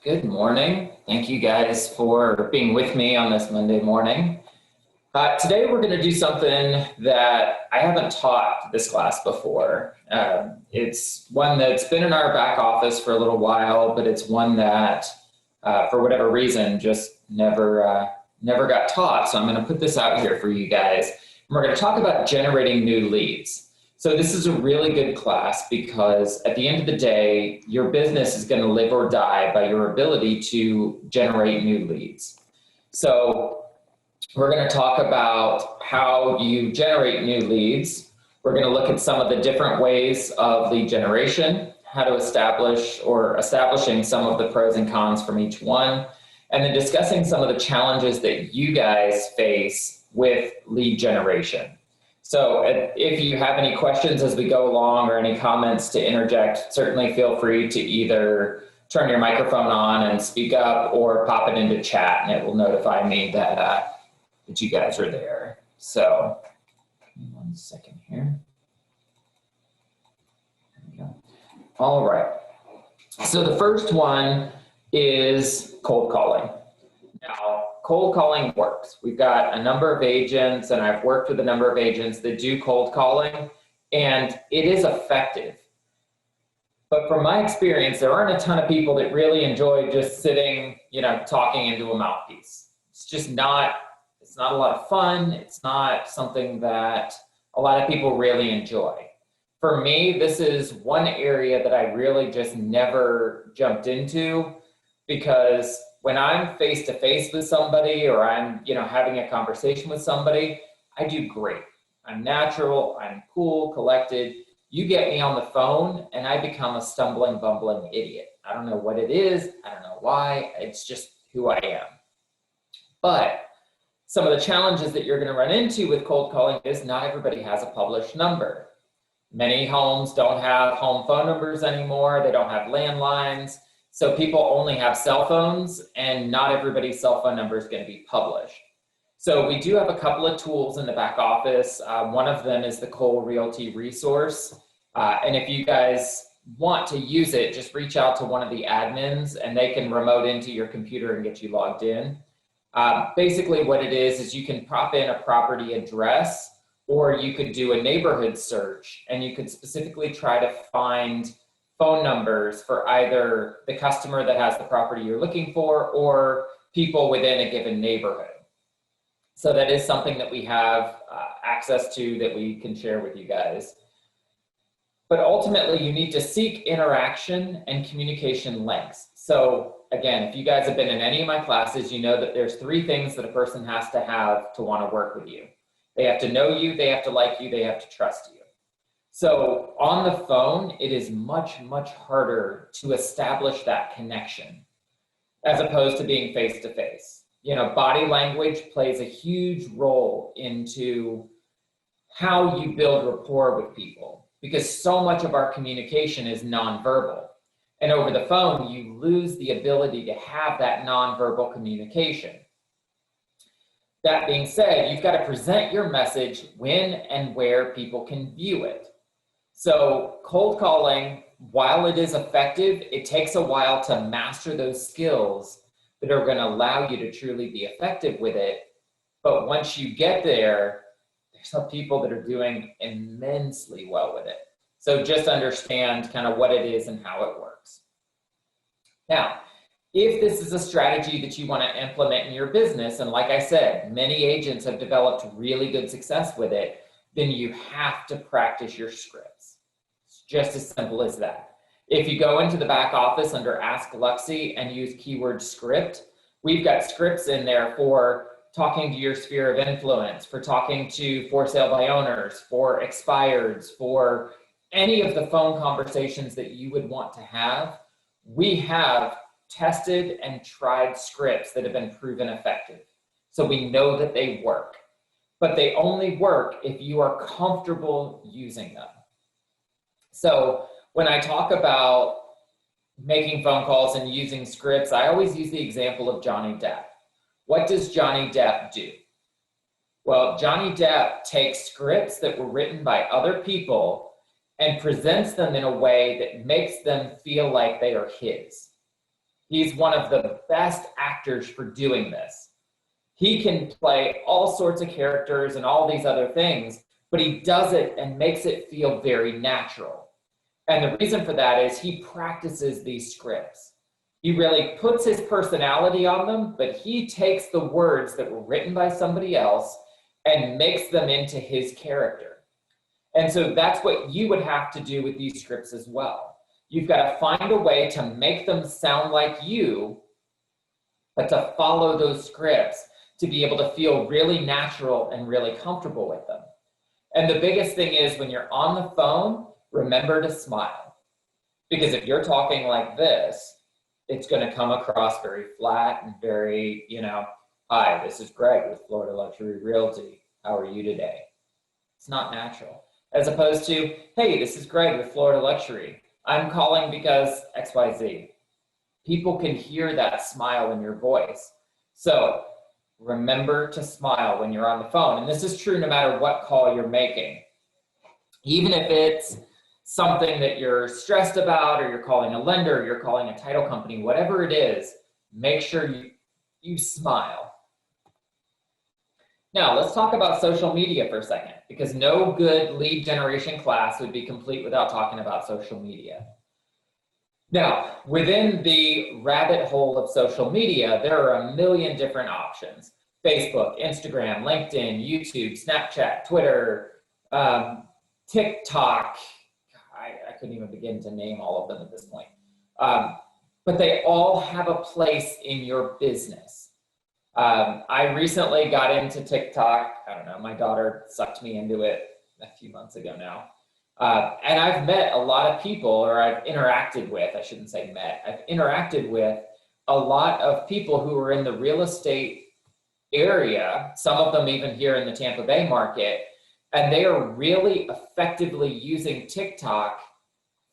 Good morning. Thank you guys for being with me on this Monday morning. Today we're going to do something that I haven't taught this class before. It's one that's been in our back office for a little while, but it's one that, for whatever reason, just never got taught. So I'm going to put this out here for you guys. And we're going to talk about generating new leads. So this is a really good class because at the end of the day, your business is going to live or die by your ability to generate new leads. So we're going to talk about how you generate new leads. We're going to look at some of the different ways of lead generation, how to establishing some of the pros and cons from each one, and then discussing some of the challenges that you guys face with lead generation. So if you have any questions as we go along or any comments to interject, certainly feel free to either turn your microphone on and speak up or pop it into chat and it will notify me that you guys are there. So, give me 1 second here. There we go. All right. So the first one is cold calling. Now, cold calling works. We've got a number of agents, and I've worked with a number of agents that do cold calling, and it is effective. But from my experience, there aren't a ton of people that really enjoy just sitting, talking into a mouthpiece. It's not a lot of fun. It's not something that a lot of people really enjoy. For me, this is one area that I really just never jumped into, because when I'm face-to-face with somebody or I'm, having a conversation with somebody, I do great. I'm natural, I'm cool, collected. You get me on the phone and I become a stumbling, bumbling idiot. I don't know what it is. I don't know why. It's just who I am. But some of the challenges that you're going to run into with cold calling is not everybody has a published number. Many homes don't have home phone numbers anymore. They don't have landlines. So people only have cell phones, and not everybody's cell phone number is going to be published. So we do have a couple of tools in the back office. One of them is the Cole Realty resource. And if you guys want to use it, just reach out to one of the admins and they can remote into your computer and get you logged in. Basically what it is you can pop in a property address, or you could do a neighborhood search, and you could specifically try to find phone numbers for either the customer that has the property you're looking for or people within a given neighborhood. So that is something that we have access to that we can share with you guys. But ultimately, you need to seek interaction and communication lengths. So again, if you guys have been in any of my classes, you know that there's 3 things that a person has to have to want to work with you. They have to know you, they have to like you, they have to trust you. So on the phone, it is much, much harder to establish that connection as opposed to being face-to-face. Body language plays a huge role into how you build rapport with people, because so much of our communication is nonverbal. And over the phone, you lose the ability to have that nonverbal communication. That being said, you've got to present your message when and where people can view it. So cold calling, while it is effective, it takes a while to master those skills that are going to allow you to truly be effective with it. But once you get there, there's some people that are doing immensely well with it. So just understand kind of what it is and how it works. Now, if this is a strategy that you want to implement in your business, and like I said, many agents have developed really good success with it, then you have to practice your scripts. It's just as simple as that. If you go into the back office under Ask Luxie and use keyword script, we've got scripts in there for talking to your sphere of influence, for talking to for sale by owners, for expireds, for any of the phone conversations that you would want to have. We have tested and tried scripts that have been proven effective. So we know that they work. But they only work if you are comfortable using them. So when I talk about making phone calls and using scripts, I always use the example of Johnny Depp. What does Johnny Depp do? Well, Johnny Depp takes scripts that were written by other people and presents them in a way that makes them feel like they are his. He's one of the best actors for doing this. He can play all sorts of characters and all these other things, but he does it and makes it feel very natural. And the reason for that is he practices these scripts. He really puts his personality on them, but he takes the words that were written by somebody else and makes them into his character. And so that's what you would have to do with these scripts as well. You've got to find a way to make them sound like you, but to follow those scripts to be able to feel really natural and really comfortable with them. And the biggest thing is when you're on the phone, remember to smile. Because if you're talking like this, it's going to come across very flat and very, hi, this is Greg with Florida Luxury Realty. How are you today? It's not natural. As opposed to, hey, this is Greg with Florida Luxury. I'm calling because XYZ. People can hear that smile in your voice. So remember to smile when you're on the phone. And this is true no matter what call you're making. Even if it's something that you're stressed about, or you're calling a lender, or you're calling a title company, whatever it is, make sure you smile. Now, let's talk about social media for a second, because no good lead generation class would be complete without talking about social media. Now, within the rabbit hole of social media, there are a million different options. Facebook, Instagram, LinkedIn, YouTube, Snapchat, Twitter, TikTok. I couldn't even begin to name all of them at this point. But they all have a place in your business. I recently got into TikTok. I don't know, my daughter sucked me into it a few months ago now. And I've met a lot of people, or I've interacted with, I shouldn't say met, I've interacted with a lot of people who are in the real estate area, some of them even here in the Tampa Bay market, and they are really effectively using TikTok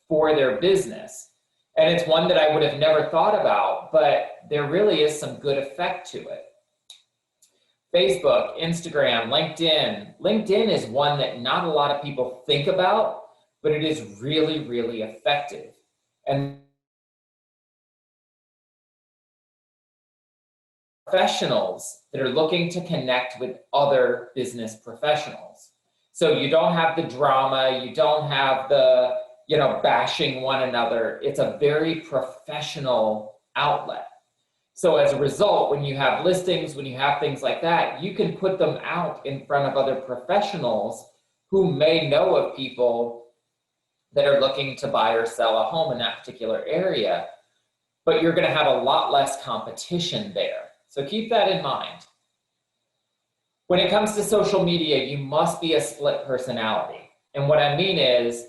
for their business. And it's one that I would have never thought about, but there really is some good effect to it. Facebook, Instagram, LinkedIn. LinkedIn is one that not a lot of people think about, but it is really, really effective. And professionals that are looking to connect with other business professionals. So you don't have the drama, you don't have the, bashing one another. It's a very professional outlet. So as a result, when you have listings, when you have things like that, you can put them out in front of other professionals who may know of people that are looking to buy or sell a home in that particular area, but you're going to have a lot less competition there. So keep that in mind. When it comes to social media, you must be a split personality. And what I mean is,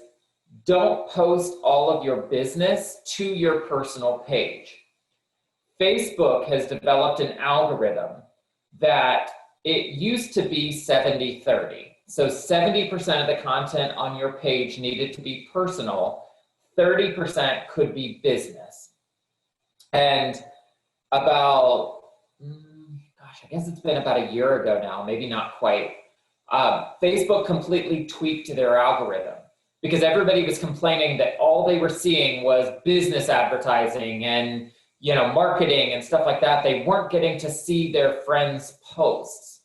don't post all of your business to your personal page. Facebook has developed an algorithm that it used to be 70-30. So 70% of the content on your page needed to be personal, 30% could be business. And about, I guess it's been about a year ago now, maybe not quite, Facebook completely tweaked their algorithm because everybody was complaining that all they were seeing was business advertising and marketing and stuff like that. They weren't getting to see their friends' posts.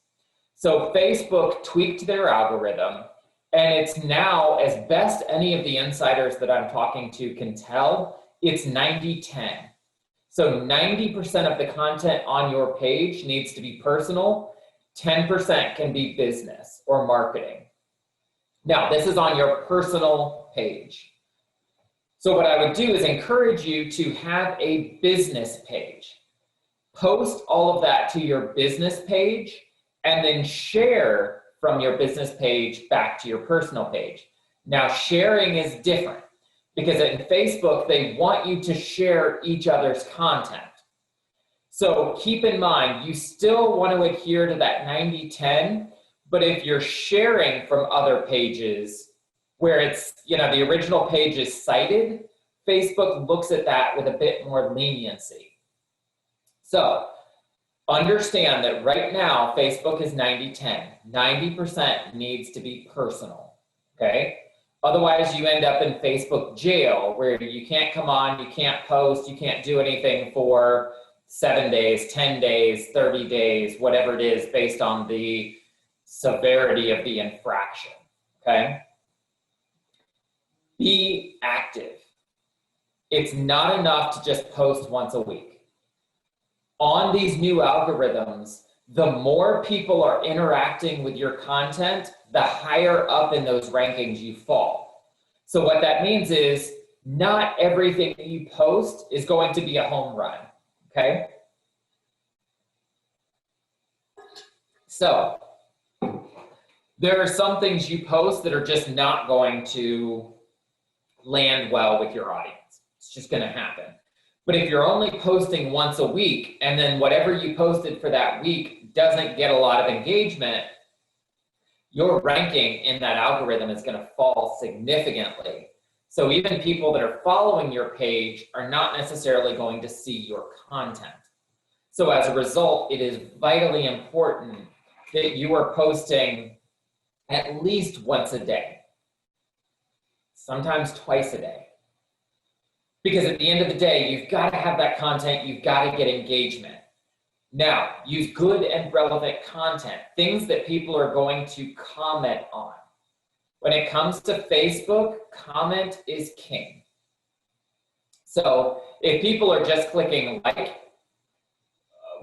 So Facebook tweaked their algorithm, and it's now, as best any of the insiders that I'm talking to can tell, it's 90-10. So 90% of the content on your page needs to be personal, 10% can be business or marketing. Now, this is on your personal page. So what I would do is encourage you to have a business page. Post all of that to your business page and then share from your business page back to your personal page. Now, sharing is different because in Facebook, they want you to share each other's content. So keep in mind, you still want to adhere to that 90-10, but if you're sharing from other pages, where it's, the original page is cited, Facebook looks at that with a bit more leniency. So understand that right now, Facebook is 90-10. 90% needs to be personal, okay? Otherwise, you end up in Facebook jail where you can't come on, you can't post, you can't do anything for 7 days, 10 days, 30 days, whatever it is based on the severity of the infraction, okay? Be active. It's not enough to just post once a week. On these new algorithms, the more people are interacting with your content, the higher up in those rankings you fall. So what that means is not everything that you post is going to be a home run, okay? So there are some things you post that are just not going to land well with your audience. It's just going to happen. But if you're only posting once a week and then whatever you posted for that week doesn't get a lot of engagement, your ranking in that algorithm is going to fall significantly. So even people that are following your page are not necessarily going to see your content. So as a result, it is vitally important that you are posting at least once a day, sometimes twice a day. Because at the end of the day, you've got to have that content, you've got to get engagement. Now, use good and relevant content, things that people are going to comment on. When it comes to Facebook, comment is king. So if people are just clicking like,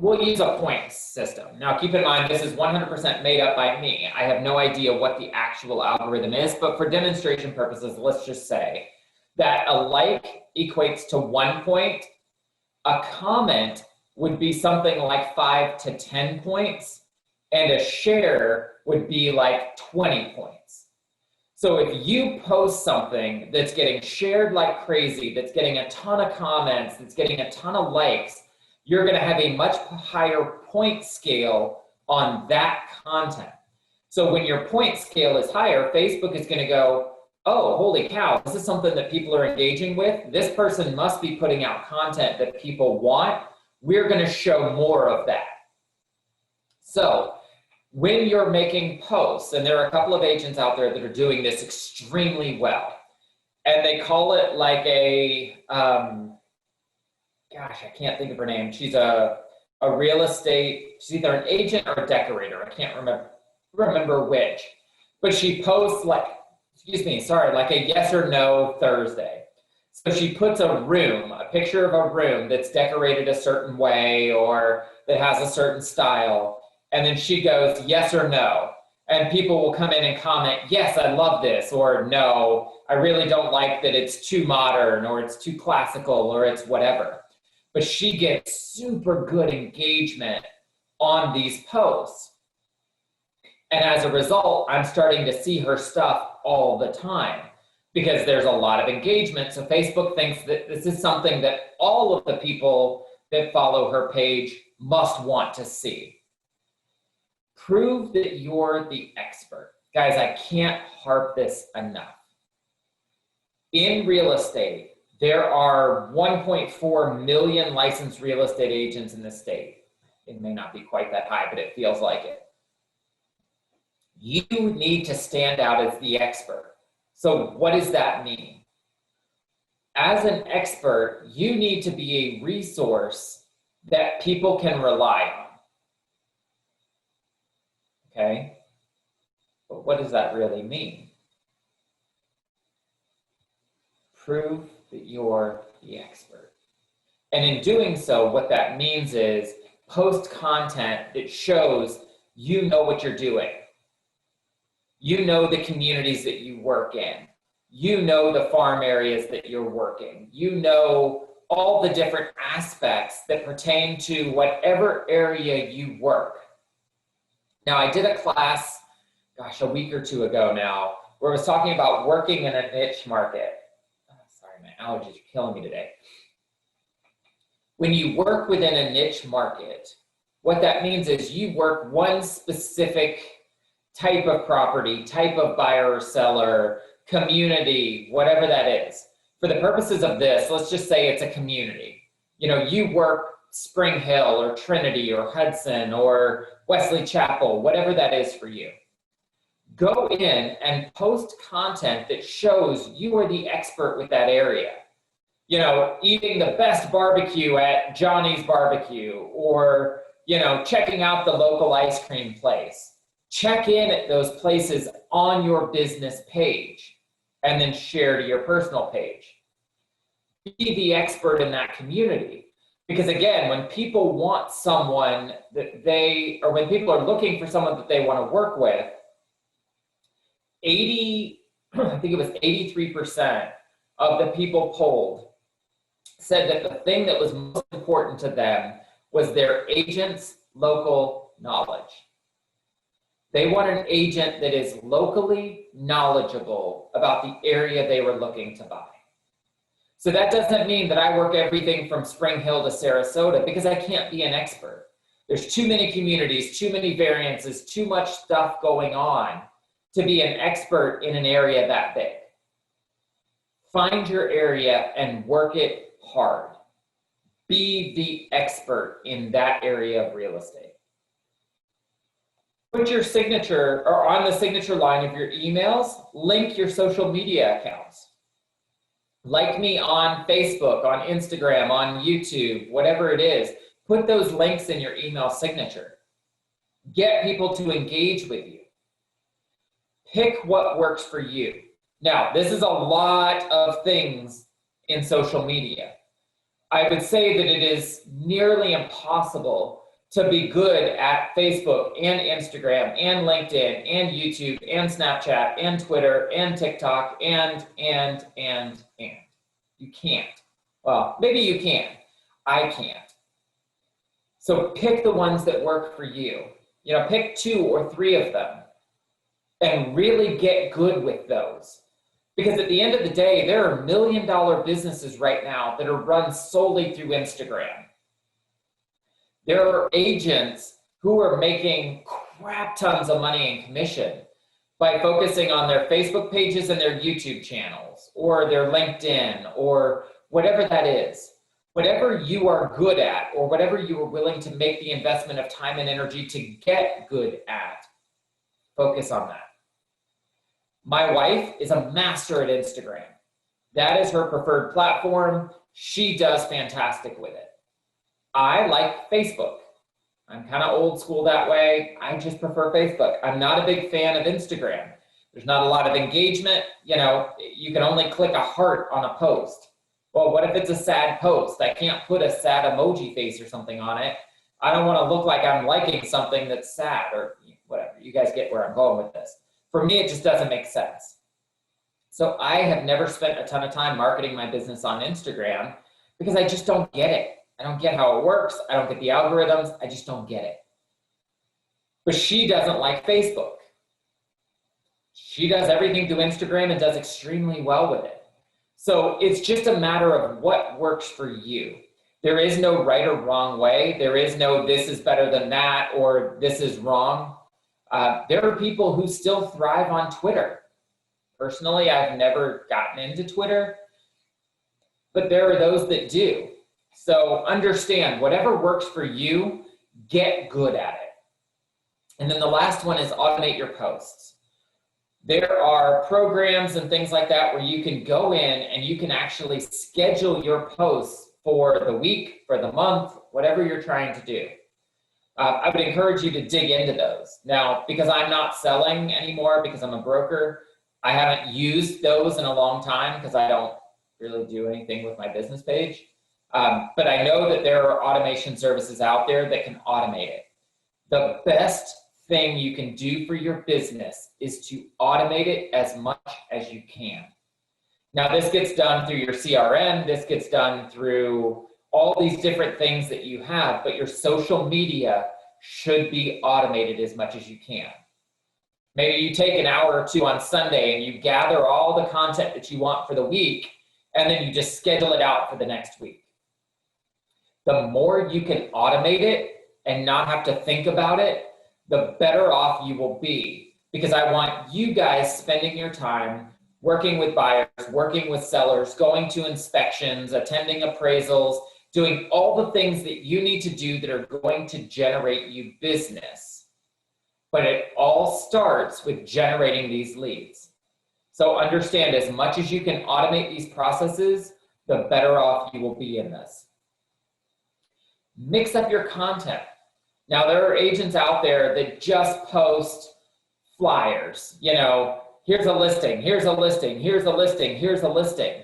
we'll use a points system. Now keep in mind, this is 100% made up by me. I have no idea what the actual algorithm is, but for demonstration purposes, let's just say that a like equates to 1 point, a comment would be something like 5 to 10 points, and a share would be like 20 points. So if you post something that's getting shared like crazy, that's getting a ton of comments, that's getting a ton of likes, you're gonna have a much higher point scale on that content. So when your point scale is higher, Facebook is gonna go, oh, holy cow, this is something that people are engaging with. This person must be putting out content that people want. We're gonna show more of that. So when you're making posts, and there are a couple of agents out there that are doing this extremely well, and they call it like a, gosh, I can't think of her name. She's a real estate, she's either an agent or a decorator. I can't remember which, but she posts like, like a yes or no Thursday. So she puts a room, a picture of a room that's decorated a certain way or that has a certain style. And then she goes, yes or no. And people will come in and comment, yes, I love this, or no, I really don't like that it's too modern, or it's too classical, or it's whatever. But she gets super good engagement on these posts. And as a result, I'm starting to see her stuff all the time because there's a lot of engagement. So Facebook thinks that this is something that all of the people that follow her page must want to see. Prove that you're the expert. Guys, I can't harp this enough. In real estate, there are 1.4 million licensed real estate agents in the state. It may not be quite that high, but it feels like it. You need to stand out as the expert. So what does that mean? As an expert, you need to be a resource that people can rely on. Okay? But what does that really mean? Prove that you're the expert. And in doing so, what that means is post content that shows you know what you're doing. You know the communities that you work in. You know the farm areas that you're working. You know all the different aspects that pertain to whatever area you work. Now, I did a class, gosh, a week or two ago now, where I was talking about working in a niche market. Oh, sorry, my allergies are killing me today. When you work within a niche market, what that means is you work one specific type of property, type of buyer or seller, community, whatever that is. For the purposes of this, let's just say it's a community. You know, you work Spring Hill or Trinity or Hudson or Wesley Chapel, whatever that is for you. go in and post content that shows you are the expert with that area. You know, eating the best barbecue at Johnny's Barbecue, or, you know, checking out the local ice cream place. Check in at those places on your business page and then share to your personal page. Be the expert in that community. Because again, when people want someone that or when people are looking for someone that they want to work with, I think it was 83% of the people polled said that the thing that was most important to them was their agent's local knowledge. They want an agent that is locally knowledgeable about the area they were looking to buy. So that doesn't mean that I work everything from Spring Hill to Sarasota, because I can't be an expert. There's too many communities, too many variances, too much stuff going on to be an expert in an area that big. Find your area and work it hard. Be the expert in that area of real estate. Put your signature, or on the signature line of your emails, link your social media accounts. Like me on Facebook, on Instagram, on YouTube, whatever it is. Put those links in your email signature. Get people to engage with you. Pick what works for you. Now, this is a lot of things in social media. I would say that it is nearly impossible to be good at Facebook and Instagram and LinkedIn and YouTube and Snapchat and Twitter and TikTok and. You can't. Well, maybe you can. I can't. So pick the ones that work for you. You know, pick 2 or 3 of them and really get good with those. Because at the end of the day, there are $1 million businesses right now that are run solely through Instagram. There are agents who are making crap tons of money in commission by focusing on their Facebook pages and their YouTube channels, or their LinkedIn, or whatever that is. Whatever you are good at, or whatever you are willing to make the investment of time and energy to get good at, focus on that. My wife is a master at Instagram. That is her preferred platform. She does fantastic with it. I like Facebook. I'm kind of old school that way. I just prefer Facebook. I'm not a big fan of Instagram. There's not a lot of engagement. You know, you can only click a heart on a post. Well, what if it's a sad post? I can't put a sad emoji face or something on it. I don't want to look like I'm liking something that's sad, or whatever. You guys get where I'm going with this. For me, it just doesn't make sense. So I have never spent a ton of time marketing my business on Instagram because I just don't get it. I don't get how it works. I don't get the algorithms. I just don't get it. But she doesn't like Facebook. She does everything through Instagram and does extremely well with it. So it's just a matter of what works for you. There is no right or wrong way. There is no this is better than that, or this is wrong. There are people who still thrive on Twitter. Personally, I've never gotten into Twitter, but there are those that do. So understand, whatever works for you, get good at it. And then the last one is automate your posts. There are programs and things like that where you can go in and you can actually schedule your posts for the week, for the month, whatever you're trying to do. I would encourage you to dig into those. Now, because I'm not selling anymore, because I'm a broker, I haven't used those in a long time because I don't really do anything with my business page. But I know that there are automation services out there that can automate it. The best thing you can do for your business is to automate it as much as you can. Now, this gets done through your CRM. This gets done through all these different things that you have, but your social media should be automated as much as you can. Maybe you take an hour or two on Sunday and you gather all the content that you want for the week, and then you just schedule it out for the next week. The more you can automate it and not have to think about it, the better off you will be. Because I want you guys spending your time working with buyers, working with sellers, going to inspections, attending appraisals, doing all the things that you need to do that are going to generate you business. but it all starts with generating these leads. So understand, as much as you can automate these processes, the better off you will be in this. Mix up your content. Now, there are agents out there that just post flyers. You know, here's a listing, here's a listing, here's a listing, here's a listing.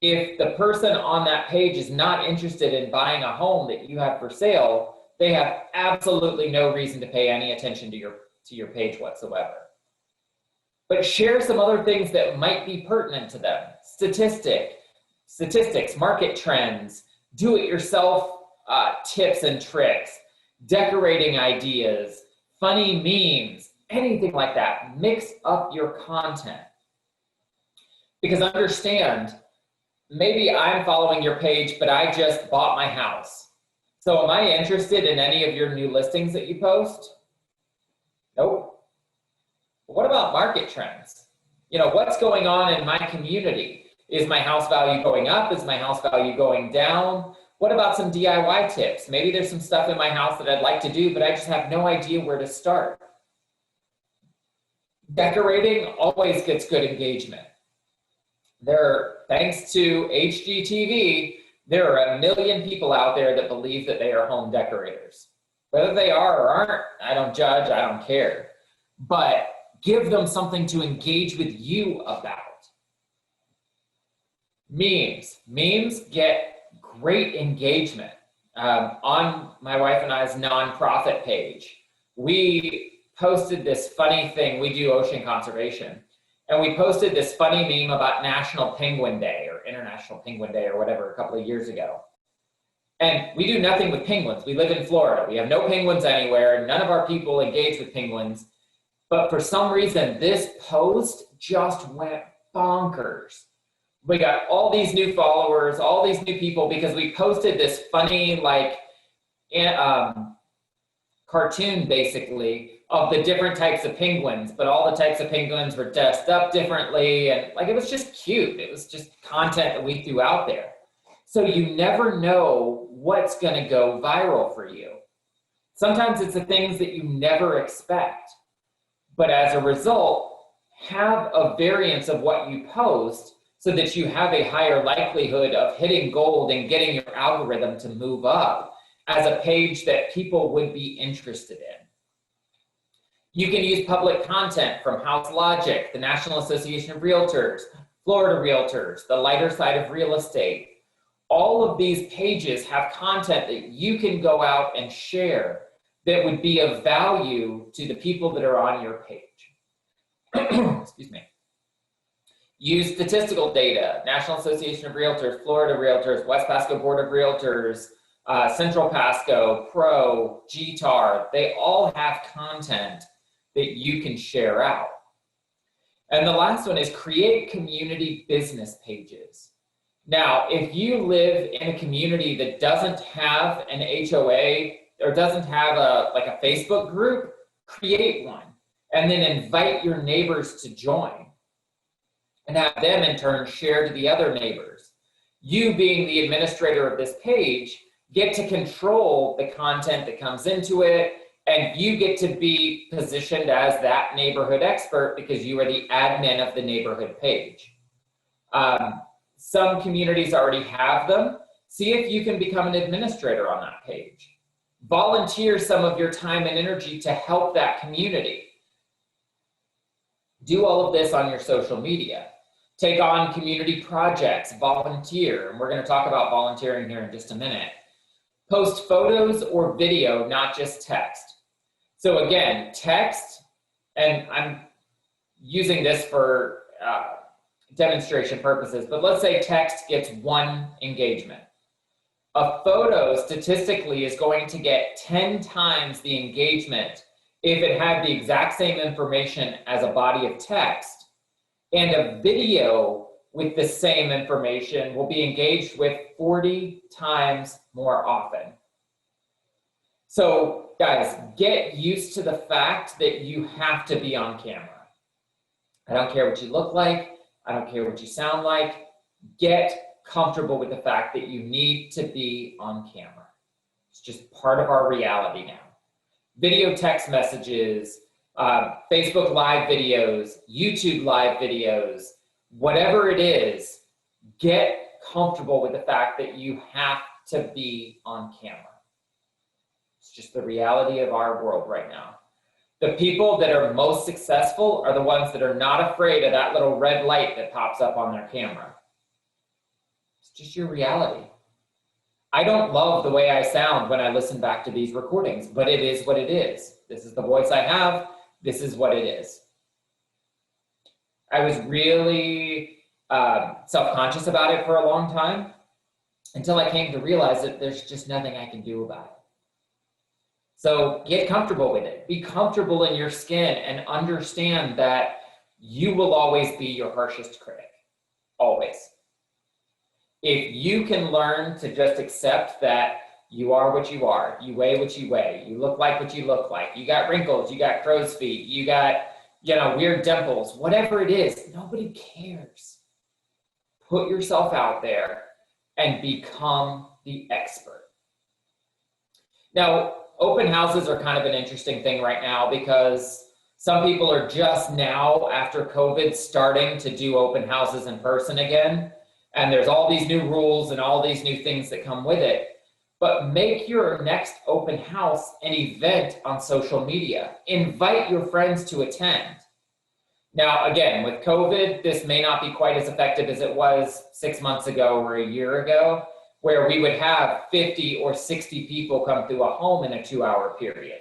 If the person on that page is not interested in buying a home that you have for sale, they have absolutely no reason to pay any attention to your page whatsoever. But share some other things that might be pertinent to them. Statistics, market trends, do-it-yourself tips and tricks, decorating ideas, funny memes, anything like that. Mix up your content. Because understand, maybe I'm following your page, but I just bought my house. So am I interested in any of your new listings that you post? Nope. What about market trends? You know, what's going on in my community? Is my house value going up? Is my house value going down? What about some DIY tips? Maybe there's some stuff in my house that I'd like to do, but I just have no idea where to start. Decorating always gets good engagement. Thanks to HGTV, there are 1 million people out there that believe that they are home decorators. Whether they are or aren't, I don't judge, I don't care. But give them something to engage with you about. Memes get great engagement. On my wife and I's nonprofit page, we posted this funny thing. We do ocean conservation. And we posted this funny meme about National Penguin Day or International Penguin Day or whatever a couple of years ago. And we do nothing with penguins. We live in Florida. We have no penguins anywhere. None of our people engage with penguins. But for some reason, this post just went bonkers. We got all these new followers, all these new people, because we posted this funny, like, cartoon, basically, of the different types of penguins, but all the types of penguins were dressed up differently, and like, it was just cute. It was just content that we threw out there. So you never know what's gonna go viral for you. Sometimes it's the things that you never expect, but as a result, have a variance of what you post so that you have a higher likelihood of hitting gold and getting your algorithm to move up as a page that people would be interested in. You can use public content from House Logic, the National Association of Realtors, Florida Realtors, the Lighter Side of Real Estate. All of these pages have content that you can go out and share that would be of value to the people that are on your page. Excuse me. Use statistical data, National Association of Realtors, Florida Realtors, West Pasco Board of Realtors, Central Pasco, Pro, GTAR. They all have content that you can share out. And the last one is create community business pages. Now, if you live in a community that doesn't have an HOA or doesn't have a Facebook group, create one and then invite your neighbors to join and have them in turn share to the other neighbors. You, being the administrator of this page, get to control the content that comes into it, and you get to be positioned as that neighborhood expert because you are the admin of the neighborhood page. Some communities already have them. See if you can become an administrator on that page. Volunteer some of your time and energy to help that community. Do all of this on your social media. Take on community projects, volunteer, and we're going to talk about volunteering here in just a minute. Post photos or video, not just text. So again, text, and I'm using this for demonstration purposes, but let's say text gets 1 engagement. A photo statistically is going to get 10 times the engagement if it had the exact same information as a body of text, and a video with the same information will be engaged with 40 times more often. So guys, get used to the fact that you have to be on camera. I don't care what you look like. I don't care what you sound like. Get comfortable with the fact that you need to be on camera. It's just part of our reality now. video text messages, Facebook live videos, YouTube live videos, whatever it is, get comfortable with the fact that you have to be on camera. It's just the reality of our world right now. The people that are most successful are the ones that are not afraid of that little red light that pops up on their camera. It's just your reality. I don't love the way I sound when I listen back to these recordings, but it is what it is. This is the voice I have. This is what it is. I was really self-conscious about it for a long time until I came to realize that there's just nothing I can do about it. So get comfortable with it. Be comfortable in your skin and understand that you will always be your harshest critic. Always. If you can learn to just accept that you are what you are, you weigh what you weigh, you look like what you look like, you got wrinkles, you got crow's feet, you got, weird dimples, whatever it is, nobody cares. Put yourself out there and become the expert. Now, open houses are kind of an interesting thing right now because some people are just now, after COVID, starting to do open houses in person again. And there's all these new rules and all these new things that come with it. But make your next open house an event on social media. Invite your friends to attend. Now, again, with COVID, this may not be quite as effective as it was 6 months ago or a year ago, where we would have 50 or 60 people come through a home in a 2-hour period.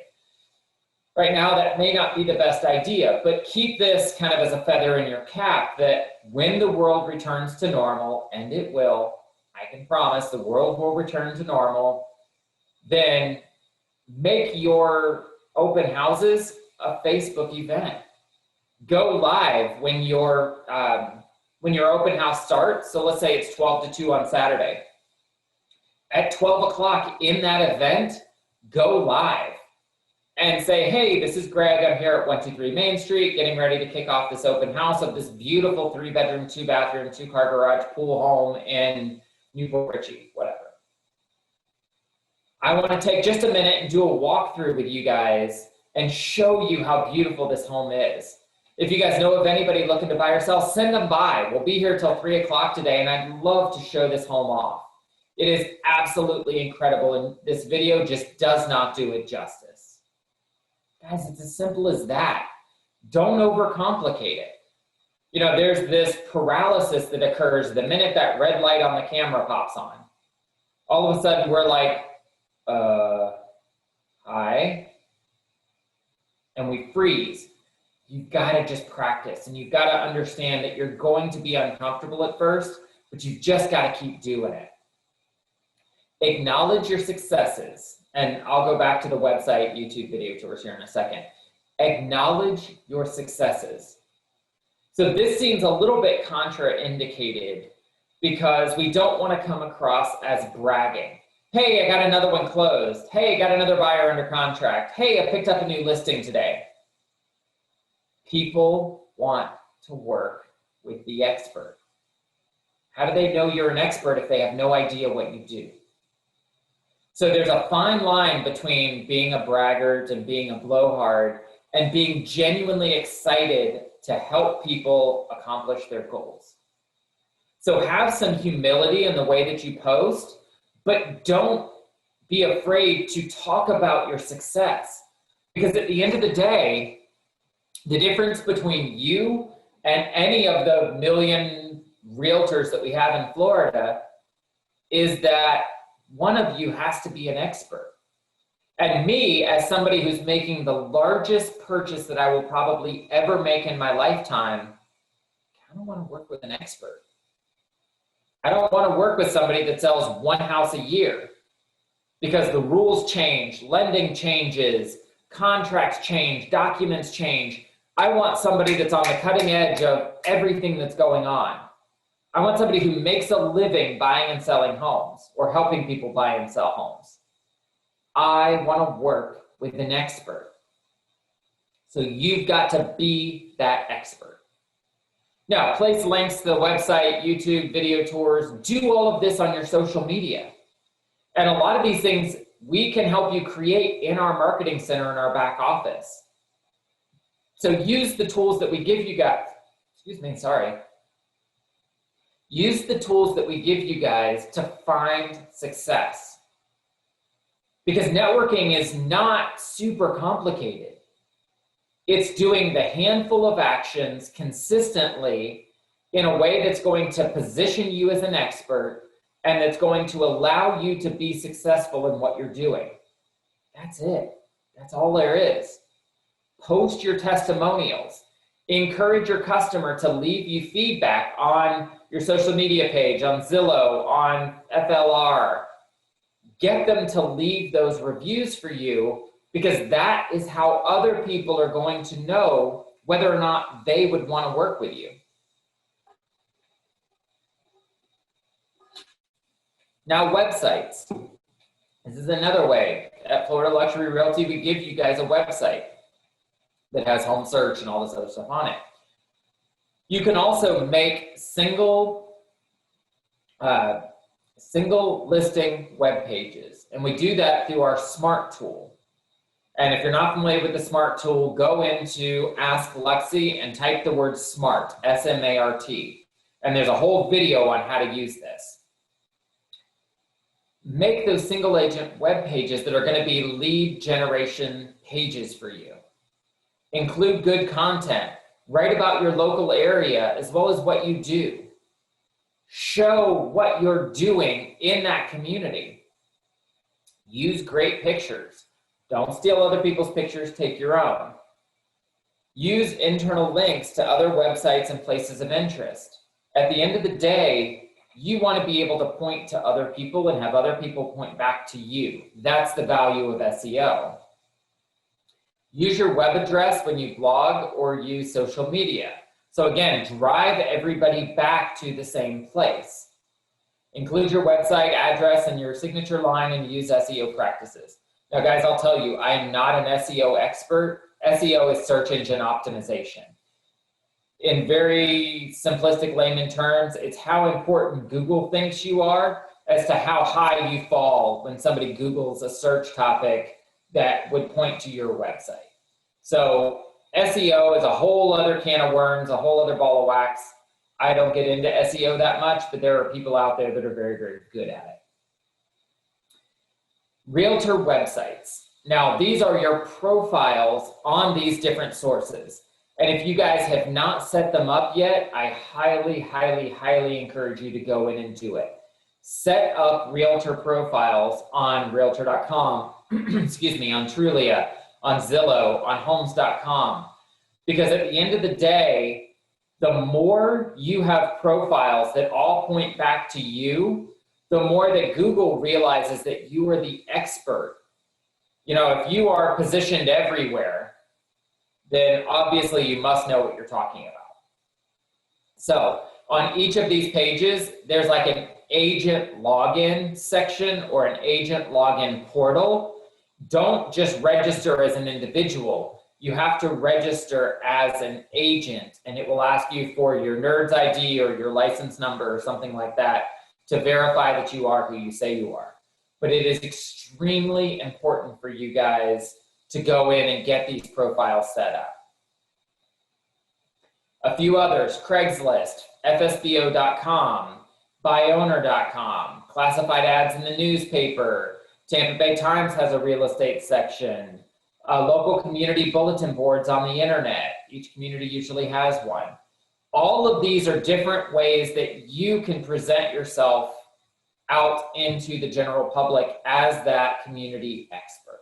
Right now, that may not be the best idea, but keep this kind of as a feather in your cap that when the world returns to normal, and it will, I can promise the world will return to normal, then make your open houses a Facebook event. Go live when your open house starts. So let's say it's 12 to 2 on Saturday. At 12 o'clock in that event, go live and say, hey, this is Greg. I'm here at 123 Main Street, getting ready to kick off this open house of this beautiful 3-bedroom, 2-bathroom, 2-car garage pool home in Newport Richey, whatever. I want to take just a minute and do a walkthrough with you guys and show you how beautiful this home is. If you guys know of anybody looking to buy or sell, send them by. We'll be here till 3 o'clock today, and I'd love to show this home off. It is absolutely incredible, and this video just does not do it justice. Guys, it's as simple as that. Don't overcomplicate it. There's this paralysis that occurs the minute that red light on the camera pops on. All of a sudden, we're like, hi, and we freeze. You've got to just practice, and you've got to understand that you're going to be uncomfortable at first, but you've just got to keep doing it. Acknowledge your successes, and I'll go back to the website YouTube video tours here in a second. Acknowledge your successes. So this seems a little bit contraindicated because we don't want to come across as bragging. Hey, I got another one closed. Hey, I got another buyer under contract. Hey, I picked up a new listing today. People want to work with the expert. How do they know you're an expert if they have no idea what you do? So there's a fine line between being a braggart and being a blowhard and being genuinely excited to help people accomplish their goals. So have some humility in the way that you post, but don't be afraid to talk about your success. Because at the end of the day, the difference between you and any of the million realtors that we have in Florida is that one of you has to be an expert. And me, as somebody who's making the largest purchase that I will probably ever make in my lifetime, I kind of want to work with an expert. I don't want to work with somebody that sells one house a year because the rules change, lending changes, contracts change, documents change. I want somebody that's on the cutting edge of everything that's going on. I want somebody who makes a living buying and selling homes or helping people buy and sell homes. I want to work with an expert. So you've got to be that expert. Now, place links to the website, YouTube, video tours, do all of this on your social media. And a lot of these things we can help you create in our marketing center in our back office. So use the tools that we give you guys. Use the tools that we give you guys to find success. Because networking is not super complicated. It's doing the handful of actions consistently in a way that's going to position you as an expert and that's going to allow you to be successful in what you're doing. That's it. That's all there is. Post your testimonials. Encourage your customer to leave you feedback on your social media page, on Zillow, on FLR. Get them to leave those reviews for you, because that is how other people are going to know whether or not they would want to work with you. Now, websites. This is another way. At Florida Luxury Realty, we give you guys a website that has home search and all this other stuff on it. You can also make single listing web pages, and we do that through our SMART tool. And if you're not familiar with the SMART tool, go into Ask Luxy and type the word SMART, S-M-A-R-T, and there's a whole video on how to use this. Make those single agent web pages that are going to be lead generation pages for you. Include good content. Write about your local area as well as what you do. Show what you're doing in that community. Use great pictures. Don't steal other people's pictures, take your own. Use internal links to other websites and places of interest. At the end of the day, you want to be able to point to other people and have other people point back to you. That's the value of SEO. Use your web address when you blog or use social media. So again, drive everybody back to the same place. Include your website address and your signature line and use SEO practices. Now guys, I'll tell you, I am not an SEO expert. SEO is search engine optimization. In very simplistic layman terms, it's how important Google thinks you are as to how high you fall when somebody Googles a search topic that would point to your website. So SEO is a whole other can of worms, a whole other ball of wax. I don't get into SEO that much, but there are people out there that are very, very good at it. Realtor websites. Now, these are your profiles on these different sources. And if you guys have not set them up yet, I highly, highly, highly encourage you to go in and do it. Set up realtor profiles on realtor.com, excuse me, on Trulia, on Zillow, on homes.com. Because at the end of the day, the more you have profiles that all point back to you, the more that Google realizes that you are the expert. You know, if you are positioned everywhere, then obviously you must know what you're talking about. So on each of these pages, there's like an agent login section or an agent login portal. Don't just register as an individual. You have to register as an agent, and it will ask you for your NERDS ID or your license number or something like that to verify that you are who you say you are. But it is extremely important for you guys to go in and get these profiles set up. A few others: Craigslist, FSBO.com, buyowner.com, classified ads in the newspaper. Tampa Bay Times has a real estate section. Local community bulletin boards on the internet. Each community usually has one. All of these are different ways that you can present yourself out into the general public as that community expert.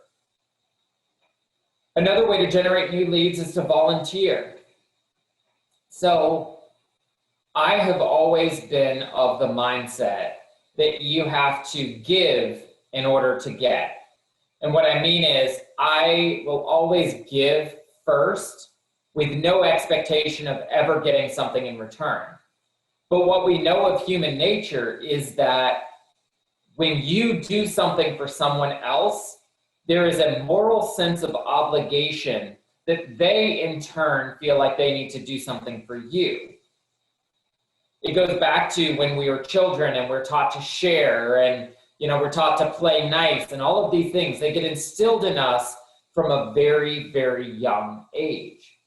Another way to generate new leads is to volunteer. So I have always been of the mindset that you have to give in order to get. And what I mean is I will always give first with no expectation of ever getting something in return. But what we know of human nature is that when you do something for someone else, there is a moral sense of obligation that they in turn feel like they need to do something for you. It goes back to when we were children and we're taught to share, and we're taught to play nice, and all of these things, they get instilled in us from a very, very young age.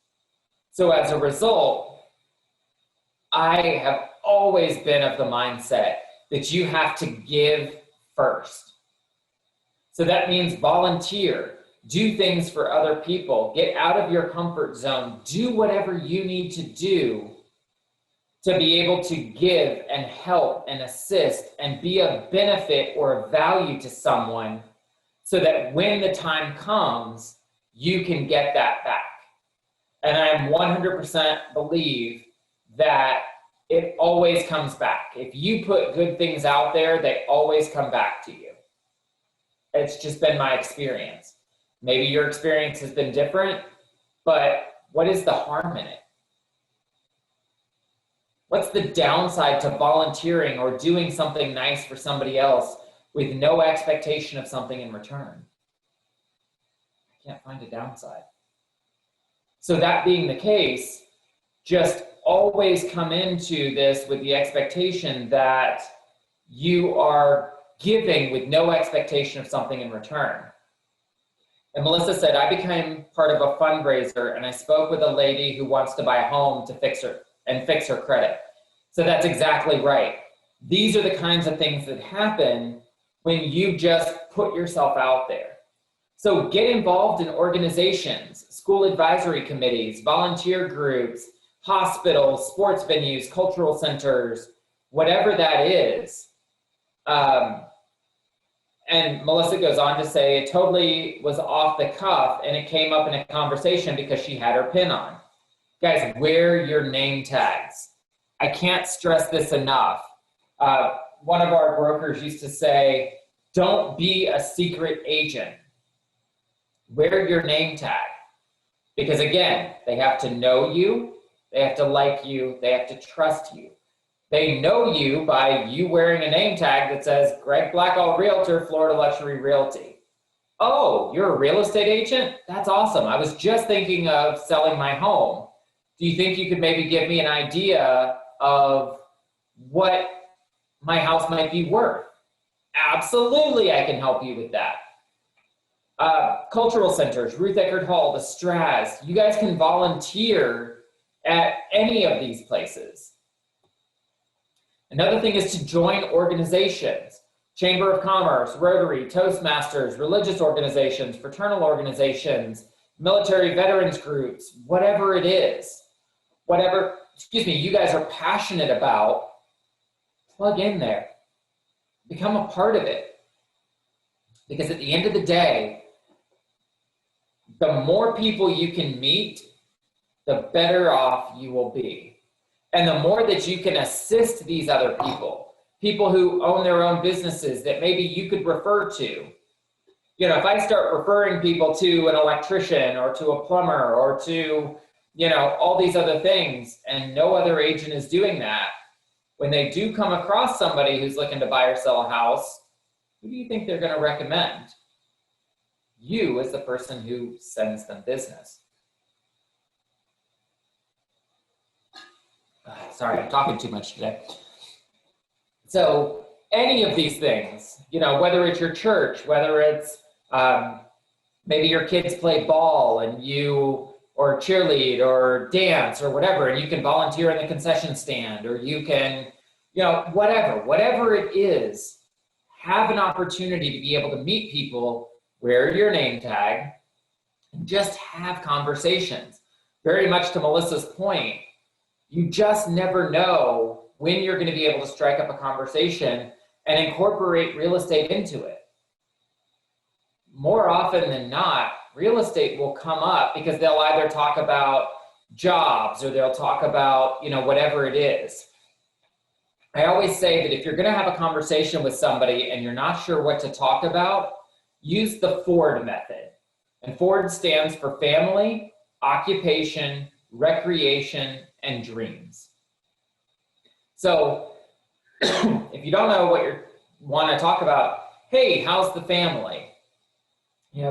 So as a result, I have always been of the mindset that you have to give first. So that means volunteer, do things for other people, get out of your comfort zone, do whatever you need to do to be able to give and help and assist and be of benefit or of value to someone, so that when the time comes, you can get that back. And I 100% believe that it always comes back. If you put good things out there, they always come back to you. It's just been my experience. Maybe your experience has been different, but what is the harm in it? What's the downside to volunteering or doing something nice for somebody else with no expectation of something in return? I can't find a downside. So that being the case, just always come into this with the expectation that you are giving with no expectation of something in return. And Melissa said, I became part of a fundraiser and I spoke with a lady who wants to buy a home to fix her credit. So that's exactly right. These are the kinds of things that happen when you just put yourself out there. So get involved in organizations, school advisory committees, volunteer groups, hospitals, sports venues, cultural centers, whatever that is. And Melissa goes on to say, it totally was off the cuff and it came up in a conversation because she had her pin on. Guys, wear your name tags. I can't stress this enough. One of our brokers used to say, don't be a secret agent. Wear your name tag. Because again, they have to know you, they have to like you, they have to trust you. They know you by you wearing a name tag that says Greg Blackall Realtor, Florida Luxury Realty. Oh, you're a real estate agent? That's awesome. I was just thinking of selling my home. Do you think you could maybe give me an idea of what my house might be worth? Absolutely, I can help you with that. Cultural centers, Ruth Eckerd Hall, the Straz, you guys can volunteer at any of these places. Another thing is to join organizations, Chamber of Commerce, Rotary, Toastmasters, religious organizations, fraternal organizations, military veterans groups, whatever it is, whatever, you guys are passionate about, plug in there, become a part of it. Because at the end of the day, the more people you can meet, the better off you will be. And the more that you can assist these other people who own their own businesses that maybe you could refer to. If I start referring people to an electrician or to a plumber or to, all these other things, and no other agent is doing that, when they do come across somebody who's looking to buy or sell a house, who do you think they're going to recommend? You as the person who sends them business. Sorry, I'm talking too much today. So any of these things, whether it's your church, whether it's maybe your kids play ball and or cheerlead or dance or whatever, and you can volunteer in the concession stand, or you can, whatever it is, have an opportunity to be able to meet people, wear your name tag, and just have conversations. Very much to Melissa's point, you just never know when you're going to be able to strike up a conversation and incorporate real estate into it. More often than not, real estate will come up because they'll either talk about jobs or they'll talk about, whatever it is. I always say that if you're going to have a conversation with somebody and you're not sure what to talk about, use the Ford method. And Ford stands for family, occupation, recreation, and dreams. So if you don't know what you want to talk about, hey, how's the family?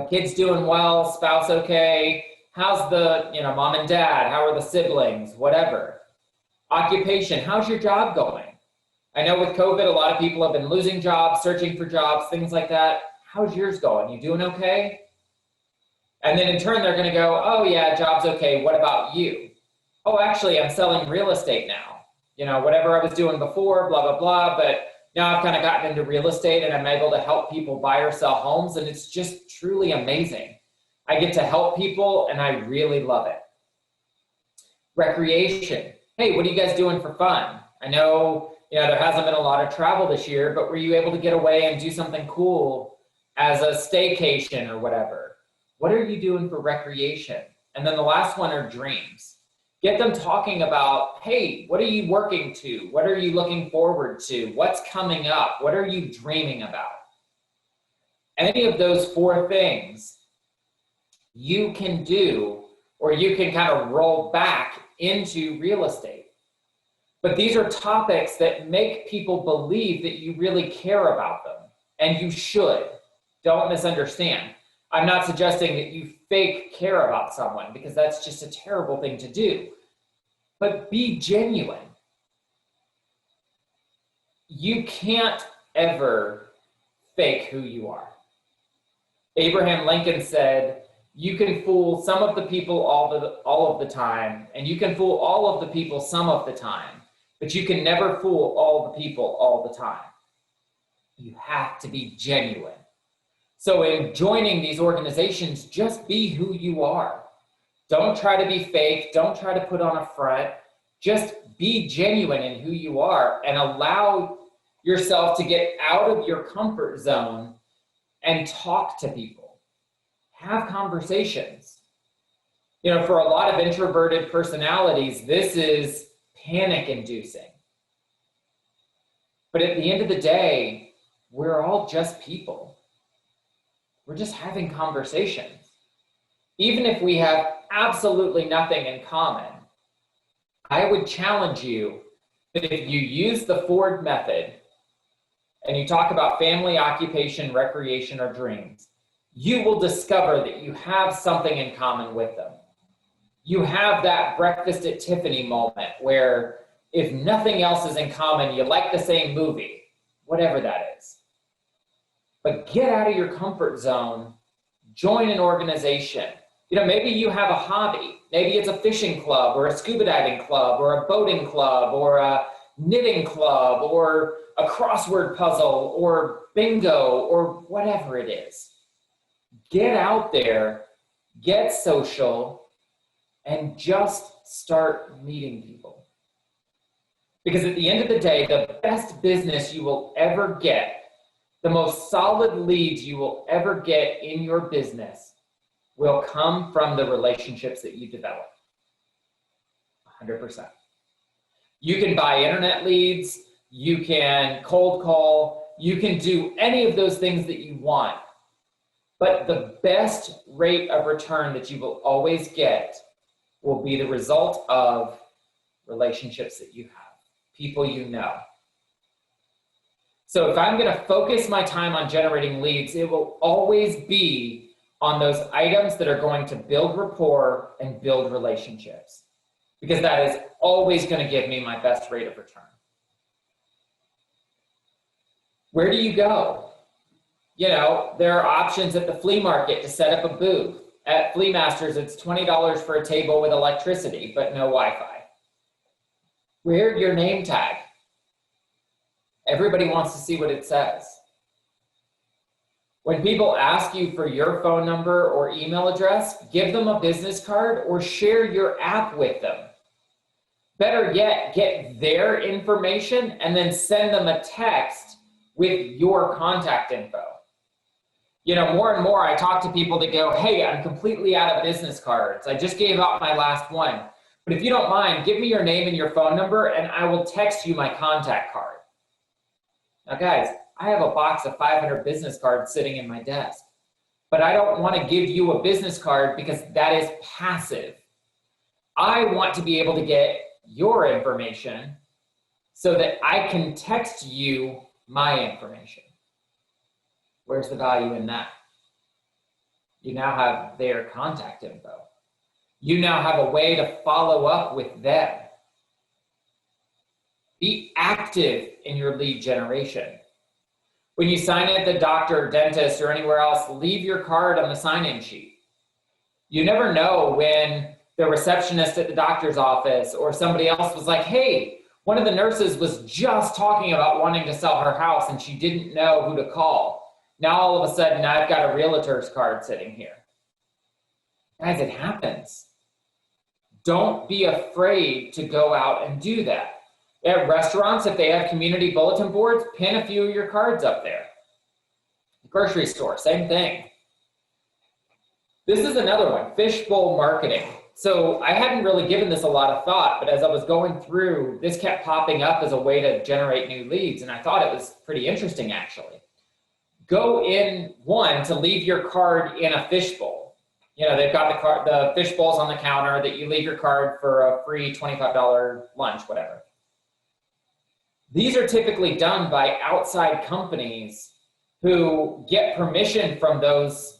Kids doing well, spouse okay? How's the, mom and dad? How are the siblings? Whatever. Occupation, how's your job going? I know with COVID, a lot of people have been losing jobs, searching for jobs, things like that. How's yours going? You doing okay? And then in turn, they're going to go, oh yeah, job's okay. What about you? Oh, actually, I'm selling real estate now. You know, whatever I was doing before, blah, blah, blah. But now I've kind of gotten into real estate and I'm able to help people buy or sell homes. And it's just truly amazing. I get to help people and I really love it. Recreation. Hey, what are you guys doing for fun? I know, there hasn't been a lot of travel this year, but were you able to get away and do something cool as a staycation or whatever? What are you doing for recreation? And then the last one are dreams. Get them talking about, hey, what are you working to? What are you looking forward to? What's coming up? What are you dreaming about? Any of those 4 things you can do, or you can kind of roll back into real estate. But these are topics that make people believe that you really care about them, and you should. Don't misunderstand. I'm not suggesting that you fake care about someone, because that's just a terrible thing to do. But be genuine. You can't ever fake who you are. Abraham Lincoln said, you can fool some of the people all of the time, and you can fool all of the people some of the time, but you can never fool all the people all the time. You have to be genuine. So in joining these organizations, just be who you are. Don't try to be fake. Don't try to put on a front. Just be genuine in who you are and allow yourself to get out of your comfort zone and talk to people. Have conversations. For a lot of introverted personalities, this is panic inducing. But at the end of the day, we're all just people. We're just having conversations. Even if we have absolutely nothing in common, I would challenge you that if you use the Ford method and you talk about family, occupation, recreation, or dreams, you will discover that you have something in common with them. You have that breakfast at Tiffany moment where if nothing else is in common, you like the same movie, whatever that is. But get out of your comfort zone, join an organization. Maybe you have a hobby. Maybe it's a fishing club or a scuba diving club or a boating club or a knitting club or a crossword puzzle or bingo or whatever it is. Get out there, get social, and just start meeting people. Because at the end of the day, the best business you will ever get, the most solid leads you will ever get in your business will come from the relationships that you develop. 100%. You can buy internet leads, you can cold call, you can do any of those things that you want. But the best rate of return that you will always get will be the result of relationships that you have, people you know. So if I'm going to focus my time on generating leads, it will always be on those items that are going to build rapport and build relationships, because that is always going to give me my best rate of return. Where do you go? There are options at the flea market to set up a booth. At Flea Masters, it's $20 for a table with electricity, but no Wi-Fi. Wear your name tag. Everybody wants to see what it says. When people ask you for your phone number or email address, give them a business card or share your app with them. Better yet, get their information and then send them a text with your contact info. More and more I talk to people that go, hey, I'm completely out of business cards. I just gave out my last one. But if you don't mind, give me your name and your phone number and I will text you my contact card. Now guys, I have a box of 500 business cards sitting in my desk, but I don't want to give you a business card because that is passive. I want to be able to get your information so that I can text you my information. Where's the value in that? You now have their contact info. You now have a way to follow up with them. Be active in your lead generation. When you sign at the doctor, dentist, or anywhere else, leave your card on the sign-in sheet. You never know when the receptionist at the doctor's office or somebody else was like, hey, one of the nurses was just talking about wanting to sell her house and she didn't know who to call. Now all of a sudden I've got a realtor's card sitting here. Guys, it happens. Don't be afraid to go out and do that. At restaurants, if they have community bulletin boards, pin a few of your cards up there. Grocery store, same thing. This is another one, fishbowl marketing. So I hadn't really given this a lot of thought, but as I was going through, this kept popping up as a way to generate new leads, and I thought it was pretty interesting, actually. Go in, one, to leave your card in a fishbowl. You know, they've got the fish bowls on the counter that you leave your card for a free $25 lunch, whatever. These are typically done by outside companies who get permission from those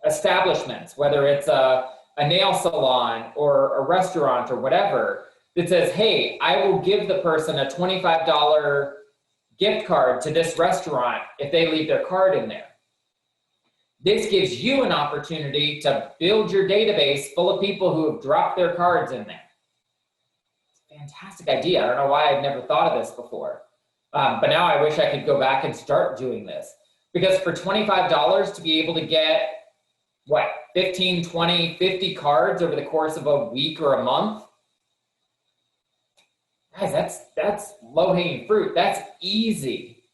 establishments, whether it's a nail salon or a restaurant or whatever, that says, hey, I will give the person a $25 gift card to this restaurant if they leave their card in there. This gives you an opportunity to build your database full of people who have dropped their cards in there. Fantastic idea. I don't know why I'd never thought of this before. But now I wish I could go back and start doing this. Because for $25 to be able to get, 15, 20, 50 cards over the course of a week or a month? Guys, that's low-hanging fruit. That's easy.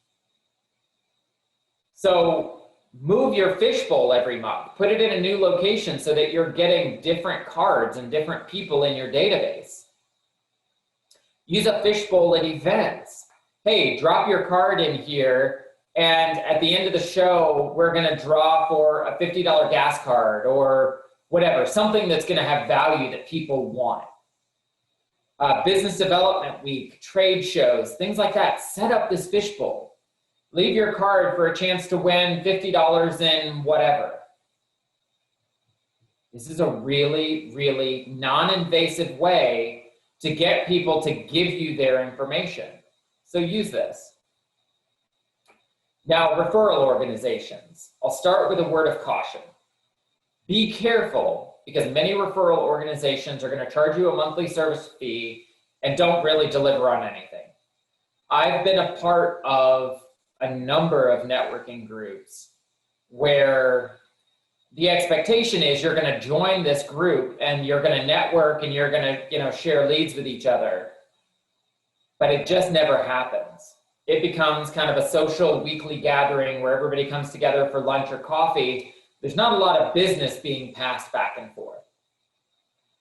So move your fishbowl every month. Put it in a new location so that you're getting different cards and different people in your database. Use a fishbowl at events. Hey, drop your card in here, and at the end of the show, we're going to draw for a $50 gas card or whatever, something that's going to have value that people want. Business development week, trade shows, things like that. Set up this fishbowl. Leave your card for a chance to win $50 in whatever. This is a really, really non-invasive way to get people to give you their information. So use this. Now, referral organizations. I'll start with a word of caution. Be careful, because many referral organizations are going to charge you a monthly service fee and don't really deliver on anything. I've been a part of a number of networking groups where the expectation is you're going to join this group and you're going to network and you're going to, share leads with each other. But it just never happens. It becomes kind of a social weekly gathering where everybody comes together for lunch or coffee. There's not a lot of business being passed back and forth.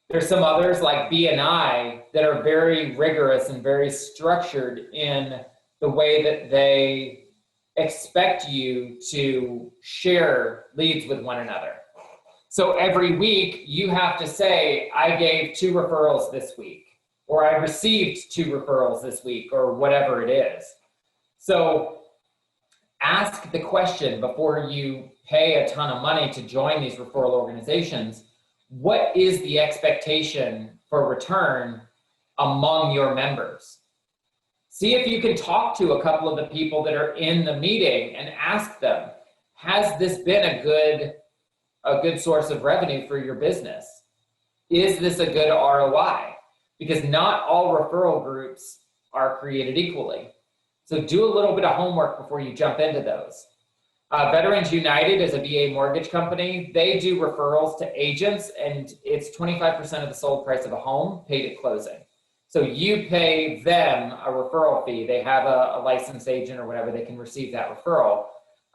There's some others like BNI that are very rigorous and very structured in the way that they expect you to share leads with one another. So every week you have to say, I gave 2 referrals this week, or I received 2 referrals this week, or whatever it is. So ask the question before you pay a ton of money to join these referral organizations. What is the expectation for return among your members? See if you can talk to a couple of the people that are in the meeting and ask them, has this been a good source of revenue for your business? Is this a good ROI? Because not all referral groups are created equally. So do a little bit of homework before you jump into those. Veterans United is a VA mortgage company. They do referrals to agents, and it's 25% of the sold price of a home paid at closing. So you pay them a referral fee. They have a licensed agent or whatever, they can receive that referral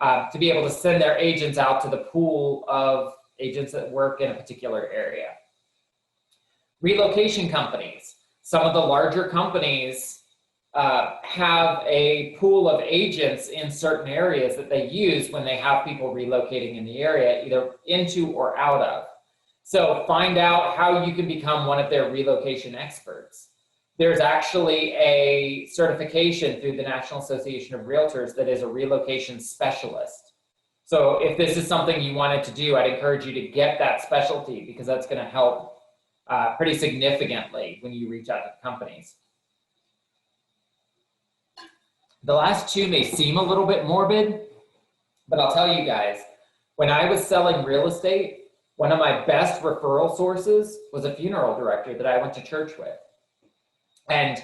to be able to send their agents out to the pool of agents that work in a particular area. Relocation companies. Some of the larger companies have a pool of agents in certain areas that they use when they have people relocating in the area, either into or out of. So find out how you can become one of their relocation experts. There's actually a certification through the National Association of Realtors that is a relocation specialist. So if this is something you wanted to do, I'd encourage you to get that specialty, because that's going to help pretty significantly when you reach out to companies. The last two may seem a little bit morbid, but I'll tell you guys, when I was selling real estate, one of my best referral sources was a funeral director that I went to church with. And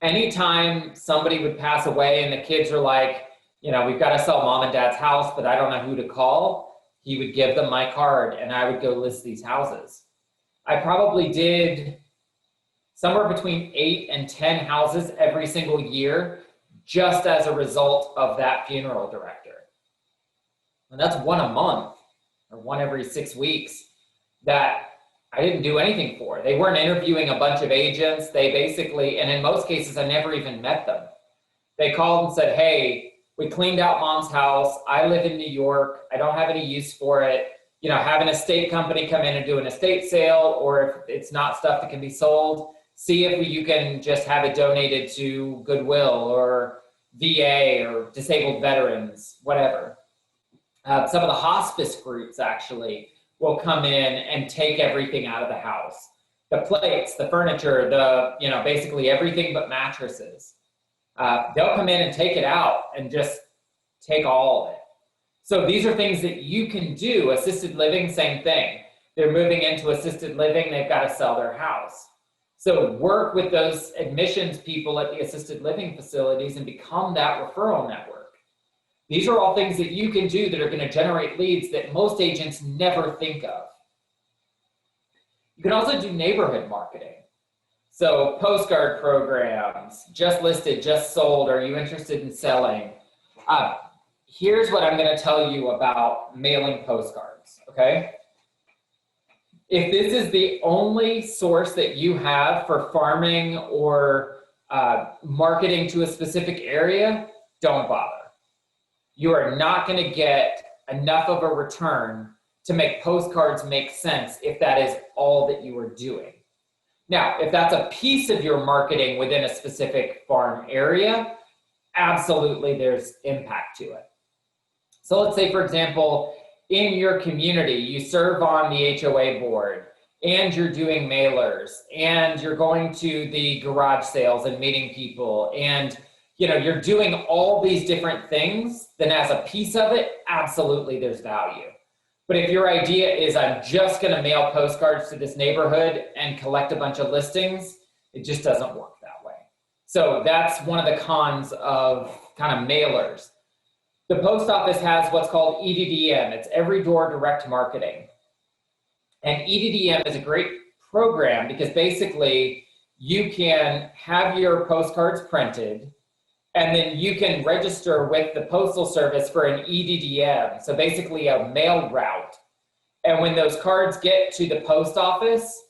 anytime somebody would pass away and the kids are like, we've got to sell mom and dad's house, but I don't know who to call, he would give them my card and I would go list these houses. I probably did somewhere between 8 and 10 houses every single year just as a result of that funeral director. And that's one a month or one every 6 weeks that I didn't do anything for. They weren't interviewing a bunch of agents. They basically, and in most cases, I never even met them. They called and said, hey, we cleaned out mom's house. I live in New York. I don't have any use for it. Have an estate company come in and do an estate sale, or if it's not stuff that can be sold, see if you can just have it donated to Goodwill or VA or disabled veterans, whatever. Some of the hospice groups actually will come in and take everything out of the house. The plates, the furniture, basically everything but mattresses. They'll come in and take it out and just take all of it. So these are things that you can do. Assisted living, same thing. They're moving into assisted living, they've got to sell their house. So work with those admissions people at the assisted living facilities and become that referral network. These are all things that you can do that are going to generate leads that most agents never think of. You can also do neighborhood marketing. So postcard programs, just listed, just sold, are you interested in selling? Here's what I'm going to tell you about mailing postcards, okay? If this is the only source that you have for farming or marketing to a specific area, don't bother. You are not going to get enough of a return to make postcards make sense if that is all that you are doing. Now, if that's a piece of your marketing within a specific farm area, absolutely there's impact to it. So let's say, for example, in your community, you serve on the HOA board and you're doing mailers and you're going to the garage sales and meeting people and you're doing all these different things, then as a piece of it, absolutely there's value. But if your idea is I'm just going to mail postcards to this neighborhood and collect a bunch of listings, it just doesn't work that way. So that's one of the cons of kind of mailers. The post office has what's called EDDM. It's every door direct marketing. And EDDM is a great program because basically you can have your postcards printed and then you can register with the Postal Service for an EDDM, so basically a mail route. And when those cards get to the post office,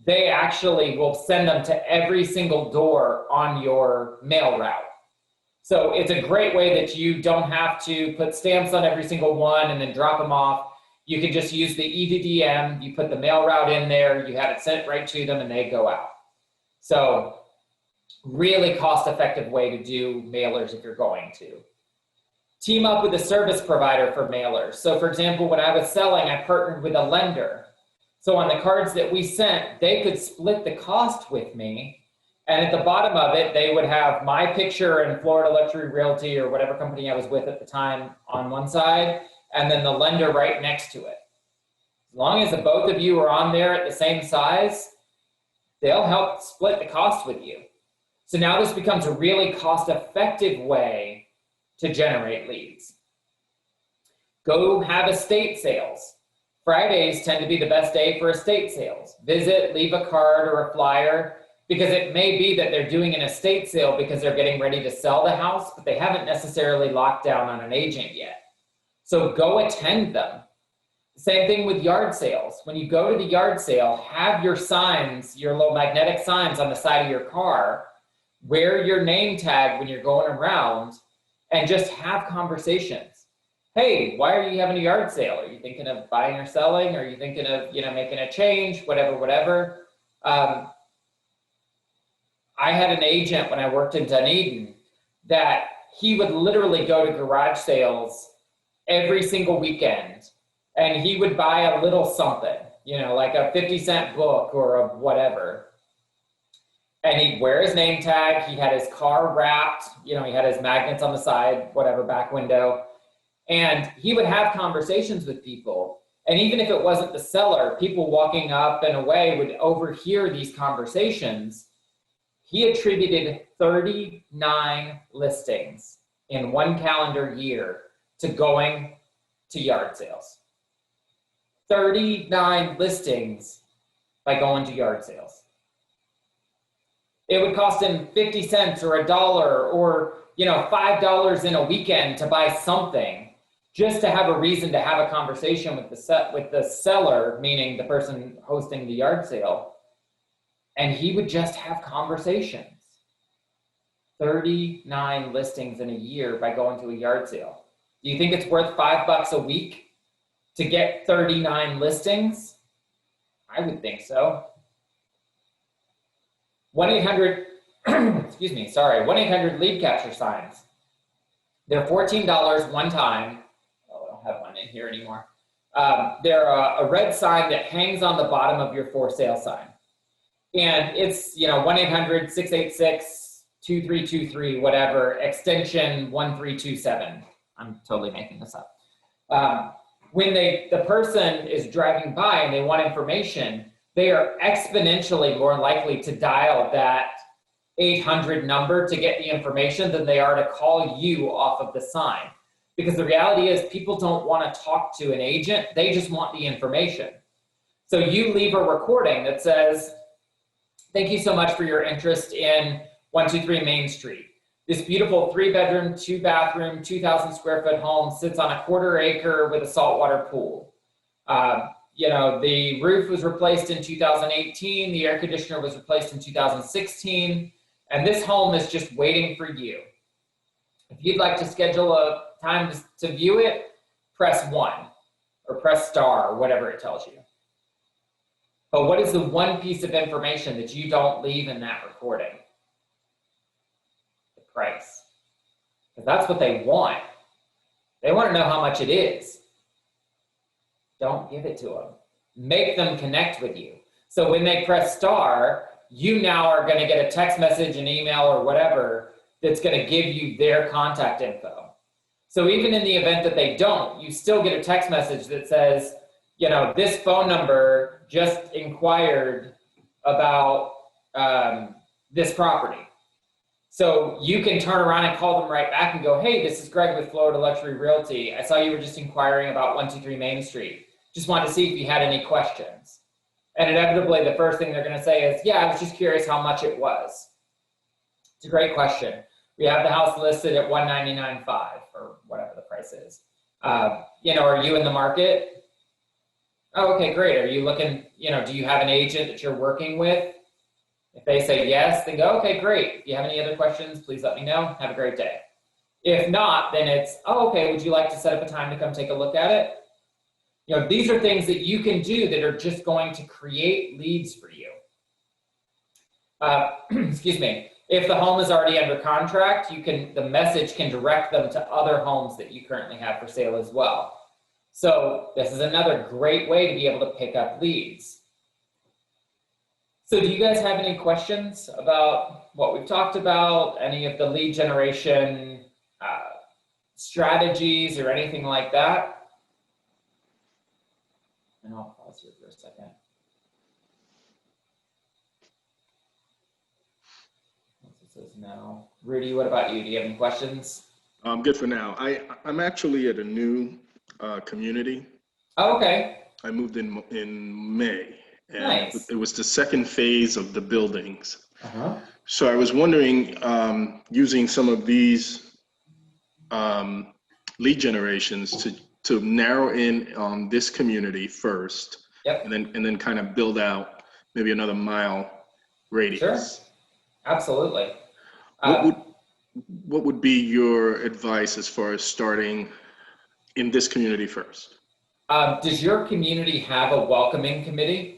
they actually will send them to every single door on your mail route. So it's a great way that you don't have to put stamps on every single one and then drop them off. You can just use the EDDM, you put the mail route in there, you have it sent right to them and they go out. So really cost-effective way to do mailers if you're going to. Team up with a service provider for mailers. So for example, when I was selling, I partnered with a lender. So on the cards that we sent, they could split the cost with me. And at the bottom of it, they would have my picture and Florida Luxury Realty or whatever company I was with at the time on one side, and then the lender right next to it. As long as the both of you are on there at the same size, they'll help split the cost with you. So now this becomes a really cost-effective way to generate leads. Go have estate sales. Fridays tend to be the best day for estate sales. Visit, leave a card or a flyer, because it may be that they're doing an estate sale because they're getting ready to sell the house, but they haven't necessarily locked down on an agent yet. So go attend them. Same thing with yard sales. When you go to the yard sale, have your signs, your little magnetic signs on the side of your car, wear your name tag when you're going around, and just have conversations. Hey, why are you having a yard sale? Are you thinking of buying or selling? Are you thinking of, making a change, whatever. I had an agent when I worked in Dunedin that he would literally go to garage sales every single weekend, and he would buy a little something, like a 50-cent book or a whatever. And he'd wear his name tag. He had his car wrapped, he had his magnets on the side, whatever, back window. And he would have conversations with people. And even if it wasn't the seller, people walking up and away would overhear these conversations. He attributed 39 listings in one calendar year to going to yard sales. 39 listings by going to yard sales. It would cost him 50 cents or $1 or $5 in a weekend to buy something just to have a reason to have a conversation with the seller, meaning the person hosting the yard sale. And he would just have conversations. 39 listings in a year by going to a yard sale. Do you think it's worth $5 a week to get 39 listings? I would think so. 1-800, 1-800 lead capture signs. They're $14 one time. Oh, I don't have one in here anymore. They're a red sign that hangs on the bottom of your for sale sign. And it's, 1-800-686-2323, whatever, extension 1327. I'm totally making this up. When the person is driving by and they want information, they are exponentially more likely to dial that 800 number to get the information than they are to call you off of the sign. Because the reality is people don't want to talk to an agent, they just want the information. So you leave a recording that says, "Thank you so much for your interest in 123 Main Street. This beautiful 3-bedroom, 2-bathroom, 2,000 square foot home sits on a 1/4 acre with a saltwater pool. The roof was replaced in 2018, the air conditioner was replaced in 2016, and this home is just waiting for you. If you'd like to schedule a time to view it, press 1 or press star or whatever it tells you." But what is the one piece of information that you don't leave in that recording? The price. Because that's what they want. They want to know how much it is. Don't give it to them. Make them connect with you. So when they press star, you now are going to get a text message, an email, or whatever that's going to give you their contact info. So even in the event that they don't, you still get a text message that says, this phone number just inquired about this property. So you can turn around and call them right back and go, "Hey, this is Greg with Florida Luxury Realty. I saw you were just inquiring about 123 Main Street. Just wanted to see if you had any questions." And inevitably, the first thing they're going to say is, "Yeah, I was just curious how much it was." It's a great question. We have the house listed at $199.5 or whatever the price is. Are you in the market? Oh, okay, great. Are you looking, do you have an agent that you're working with? If they say yes, then go, "Okay, great. If you have any other questions, please let me know. Have a great day." If not, then it's, "Oh, okay, would you like to set up a time to come take a look at it?" These are things that you can do that are just going to create leads for you. Excuse me. If the home is already under contract, the message can direct them to other homes that you currently have for sale as well. So this is another great way to be able to pick up leads. So do you guys have any questions about what we've talked about, any of the lead generation strategies or anything like that? And I'll pause here for a second. This is no. Rudy, what about you? Do you have any questions? I'm good for now. I'm actually at a new community. Oh, okay. I moved in May. And nice. It was the second phase of the buildings. Uh-huh. So I was wondering, using some of these lead generations to narrow in on this community first, yep. and then kind of build out maybe another mile radius. Sure. Absolutely. What would be your advice as far as starting in this community first? Does your community have a welcoming committee?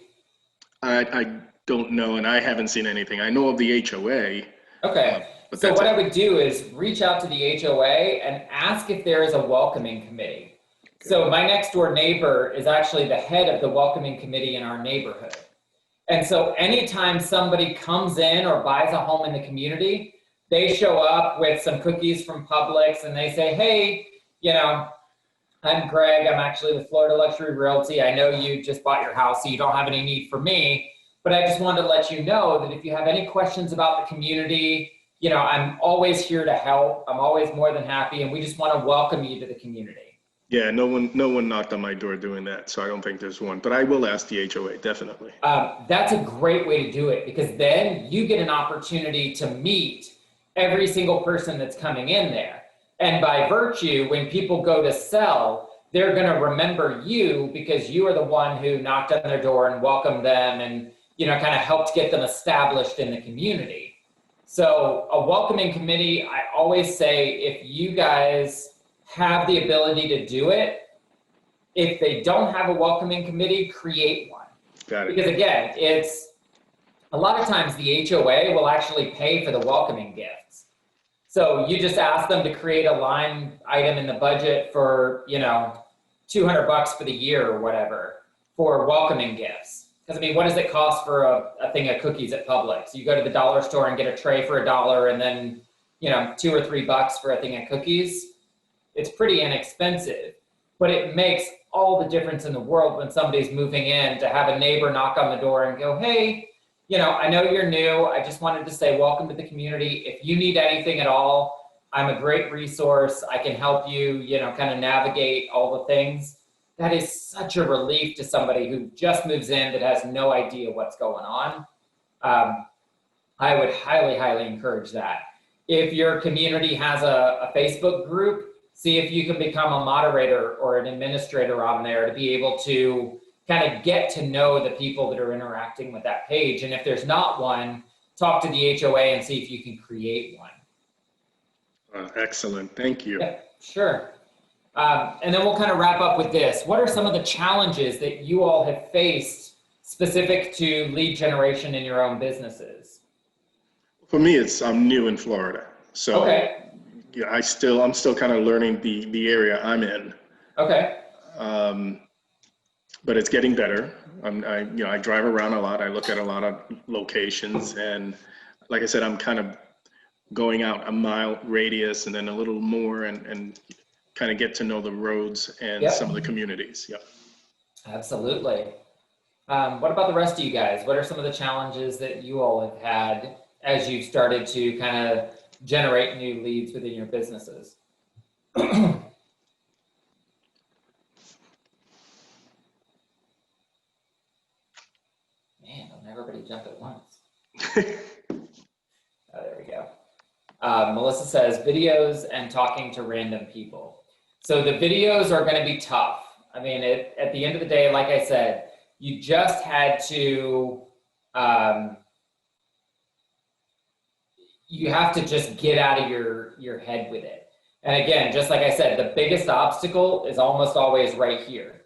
I don't know, and I haven't seen anything. I know of the HOA. Okay. So what I would do is reach out to the HOA and ask if there is a welcoming committee. Okay. So my next door neighbor is actually the head of the welcoming committee in our neighborhood. And so anytime somebody comes in or buys a home in the community, they show up with some cookies from Publix and they say, hey, you know, I'm Greg. I'm actually with Florida Luxury Realty. I know you just bought your house, so you don't have any need for me. But I just wanted to let you know that if you have any questions about the community, you know, I'm always here to help. I'm always more than happy. And we just want to welcome you to the community. Yeah, no one knocked on my door doing that, so I don't think there's one. But I will ask the HOA, definitely. That's a great way to do it, because then you get an opportunity to meet every single person that's coming in there. And by virtue, when people go to sell, they're going to remember you because you are the one who knocked on their door and welcomed them and, you know, kind of helped get them established in the community. So a welcoming committee, I always say, if you guys have the ability to do it, if they don't have a welcoming committee, create one. Got it. Because again, it's a lot of times the HOA will actually pay for the welcoming gifts. So you just ask them to create a line item in the budget for, you know, $200 for the year or whatever for welcoming gifts. Because I mean, what does it cost for a thing of cookies at Publix? You go to the dollar store and get a tray for $1 and then, you know, $2 or $3 for a thing of cookies. It's pretty inexpensive, but it makes all the difference in the world when somebody's moving in to have a neighbor knock on the door and go, hey, you know, I know you're new. I just wanted to say welcome to the community. If you need anything at all, I'm a great resource. I can help you, you know, kind of navigate all the things. That is such a relief to somebody who just moves in that has no idea what's going on. I would highly, highly encourage that. If your community has a Facebook group, see if you can become a moderator or an administrator on there to be able to kind of get to know the people that are interacting with that page. And if there's not one, talk to the HOA and see if you can create one. Excellent. Thank you. Yeah, sure. And then we'll kind of wrap up with this. What are some of the challenges that you all have faced specific to lead generation in your own businesses? For me, I'm new in Florida. So okay. Yeah, I'm still kind of learning the area I'm in. Okay. But it's getting better. I drive around a lot. I look at a lot of locations, and like I said, I'm kind of going out a mile radius and then a little more, and kind of get to know the roads and some of the communities. Yep. Absolutely. What about the rest of you guys? What are some of the challenges that you all have had as you've started to kind of generate new leads within your businesses? Man, don't everybody jump at once. Oh, there we go. Melissa says videos and talking to random people. So the videos are going to be tough. I mean, at the end of the day, like I said, you just had to, you have to just get out of your head with it. And again, just like I said, the biggest obstacle is almost always right here.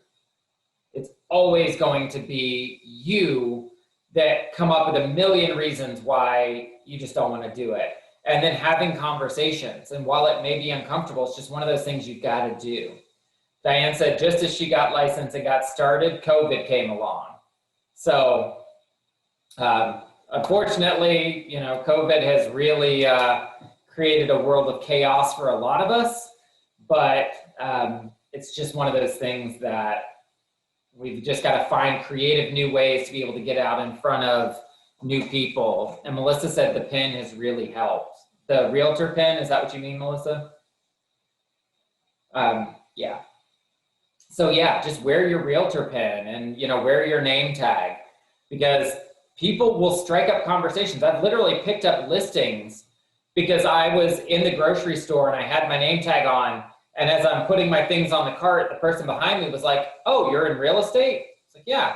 It's always going to be you that come up with a million reasons why you just don't want to do it. And then having conversations. And while it may be uncomfortable, it's just one of those things you've got to do. Diane said, just as she got licensed and got started, COVID came along. So unfortunately, you know, COVID has really created a world of chaos for a lot of us, but it's just one of those things that we've just got to find creative new ways to be able to get out in front of new people. And Melissa said the pin has really helped. The realtor pin, is that what you mean, Melissa? Yeah. So yeah, just wear your realtor pin and, you know, wear your name tag, because people will strike up conversations. I've literally picked up listings because I was in the grocery store and I had my name tag on. And as I'm putting my things on the cart, the person behind me was like, oh, you're in real estate? It's like, yeah.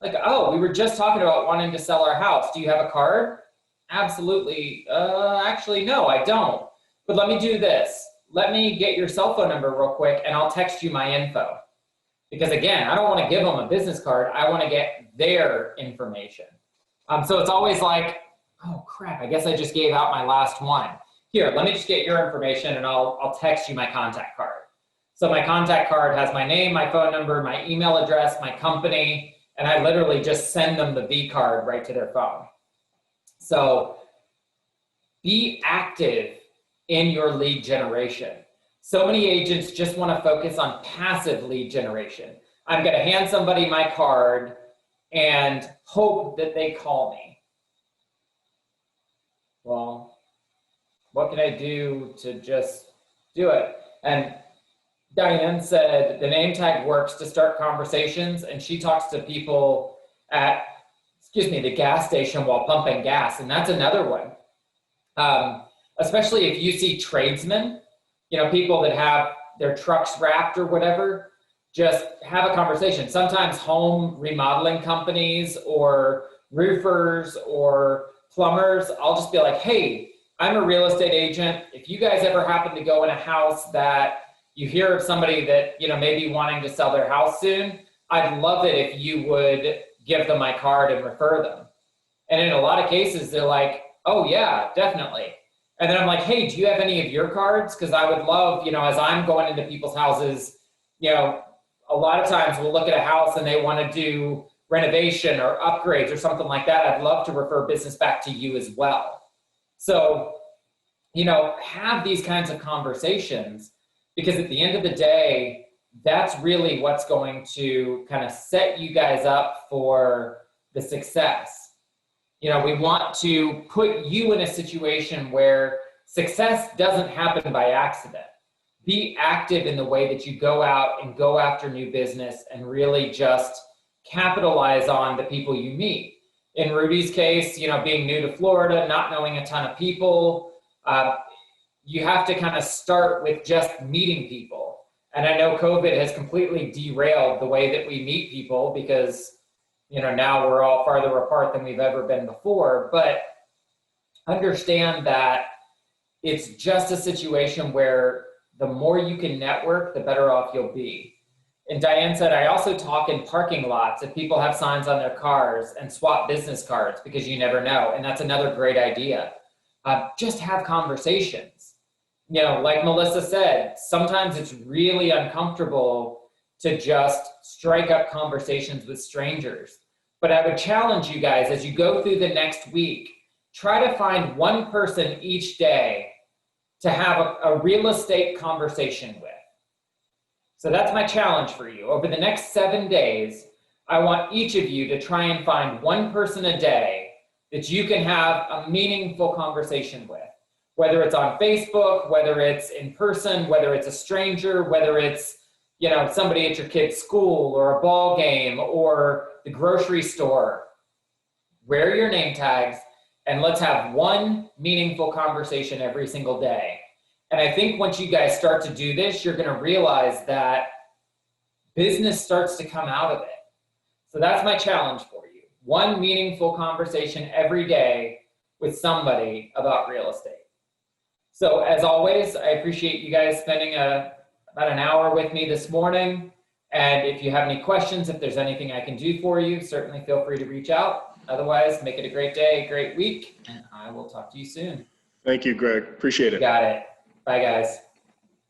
Like, oh, we were just talking about wanting to sell our house. Do you have a card? Absolutely. Actually, no, I don't. But let me do this. Let me get your cell phone number real quick and I'll text you my info. Because again, I don't want to give them a business card. I want to get their information. So it's always like, oh crap, I guess I just gave out my last one. Here, let me just get your information and I'll text you my contact card. So my contact card has my name, my phone number, my email address, my company, and I literally just send them the V card right to their phone. So be active in your lead generation. So many agents just want to focus on passive lead generation. I'm going to hand somebody my card and hope that they call me. Well, what can I do to just do it? And Diane said the name tag works to start conversations, and she talks to people at, the gas station while pumping gas, and that's another one. Especially if you see tradesmen, people that have their trucks wrapped or whatever, just have a conversation. Sometimes home remodeling companies or roofers or plumbers, I'll just be like, hey, I'm a real estate agent. If you guys ever happen to go in a house that you hear of somebody that, may be wanting to sell their house soon, I'd love it if you would give them my card and refer them. And in a lot of cases, they're like, oh yeah, definitely. And then I'm like, hey, do you have any of your cards? Because I would love, as I'm going into people's houses, a lot of times we'll look at a house and they want to do renovation or upgrades or something like that. I'd love to refer business back to you as well. So, have these kinds of conversations, because at the end of the day, that's really what's going to kind of set you guys up for the success. We want to put you in a situation where success doesn't happen by accident. Be active in the way that you go out and go after new business and really just capitalize on the people you meet. In Rudy's case, being new to Florida, not knowing a ton of people, you have to kind of start with just meeting people. And I know COVID has completely derailed the way that we meet people because, now we're all farther apart than we've ever been before. But understand that it's just a situation where the more you can network, the better off you'll be. And Diane said, I also talk in parking lots if people have signs on their cars and swap business cards because you never know. And that's another great idea. Just have conversations. Like Melissa said, sometimes it's really uncomfortable to just strike up conversations with strangers. But I would challenge you guys as you go through the next week, try to find one person each day to have a real estate conversation with. So that's my challenge for you. Over the next 7 days, I want each of you to try and find one person a day that you can have a meaningful conversation with. Whether it's on Facebook, whether it's in person, whether it's a stranger, whether it's somebody at your kid's school or a ball game or the grocery store. Wear your name tags and let's have one meaningful conversation every single day. And I think once you guys start to do this, you're going to realize that business starts to come out of it. So that's my challenge for you. One meaningful conversation every day with somebody about real estate. So as always, I appreciate you guys spending about an hour with me this morning. And if you have any questions, if there's anything I can do for you, certainly feel free to reach out. Otherwise, make it a great day, great week, and I will talk to you soon. Thank you, Greg. Appreciate it. Got it. Bye, guys.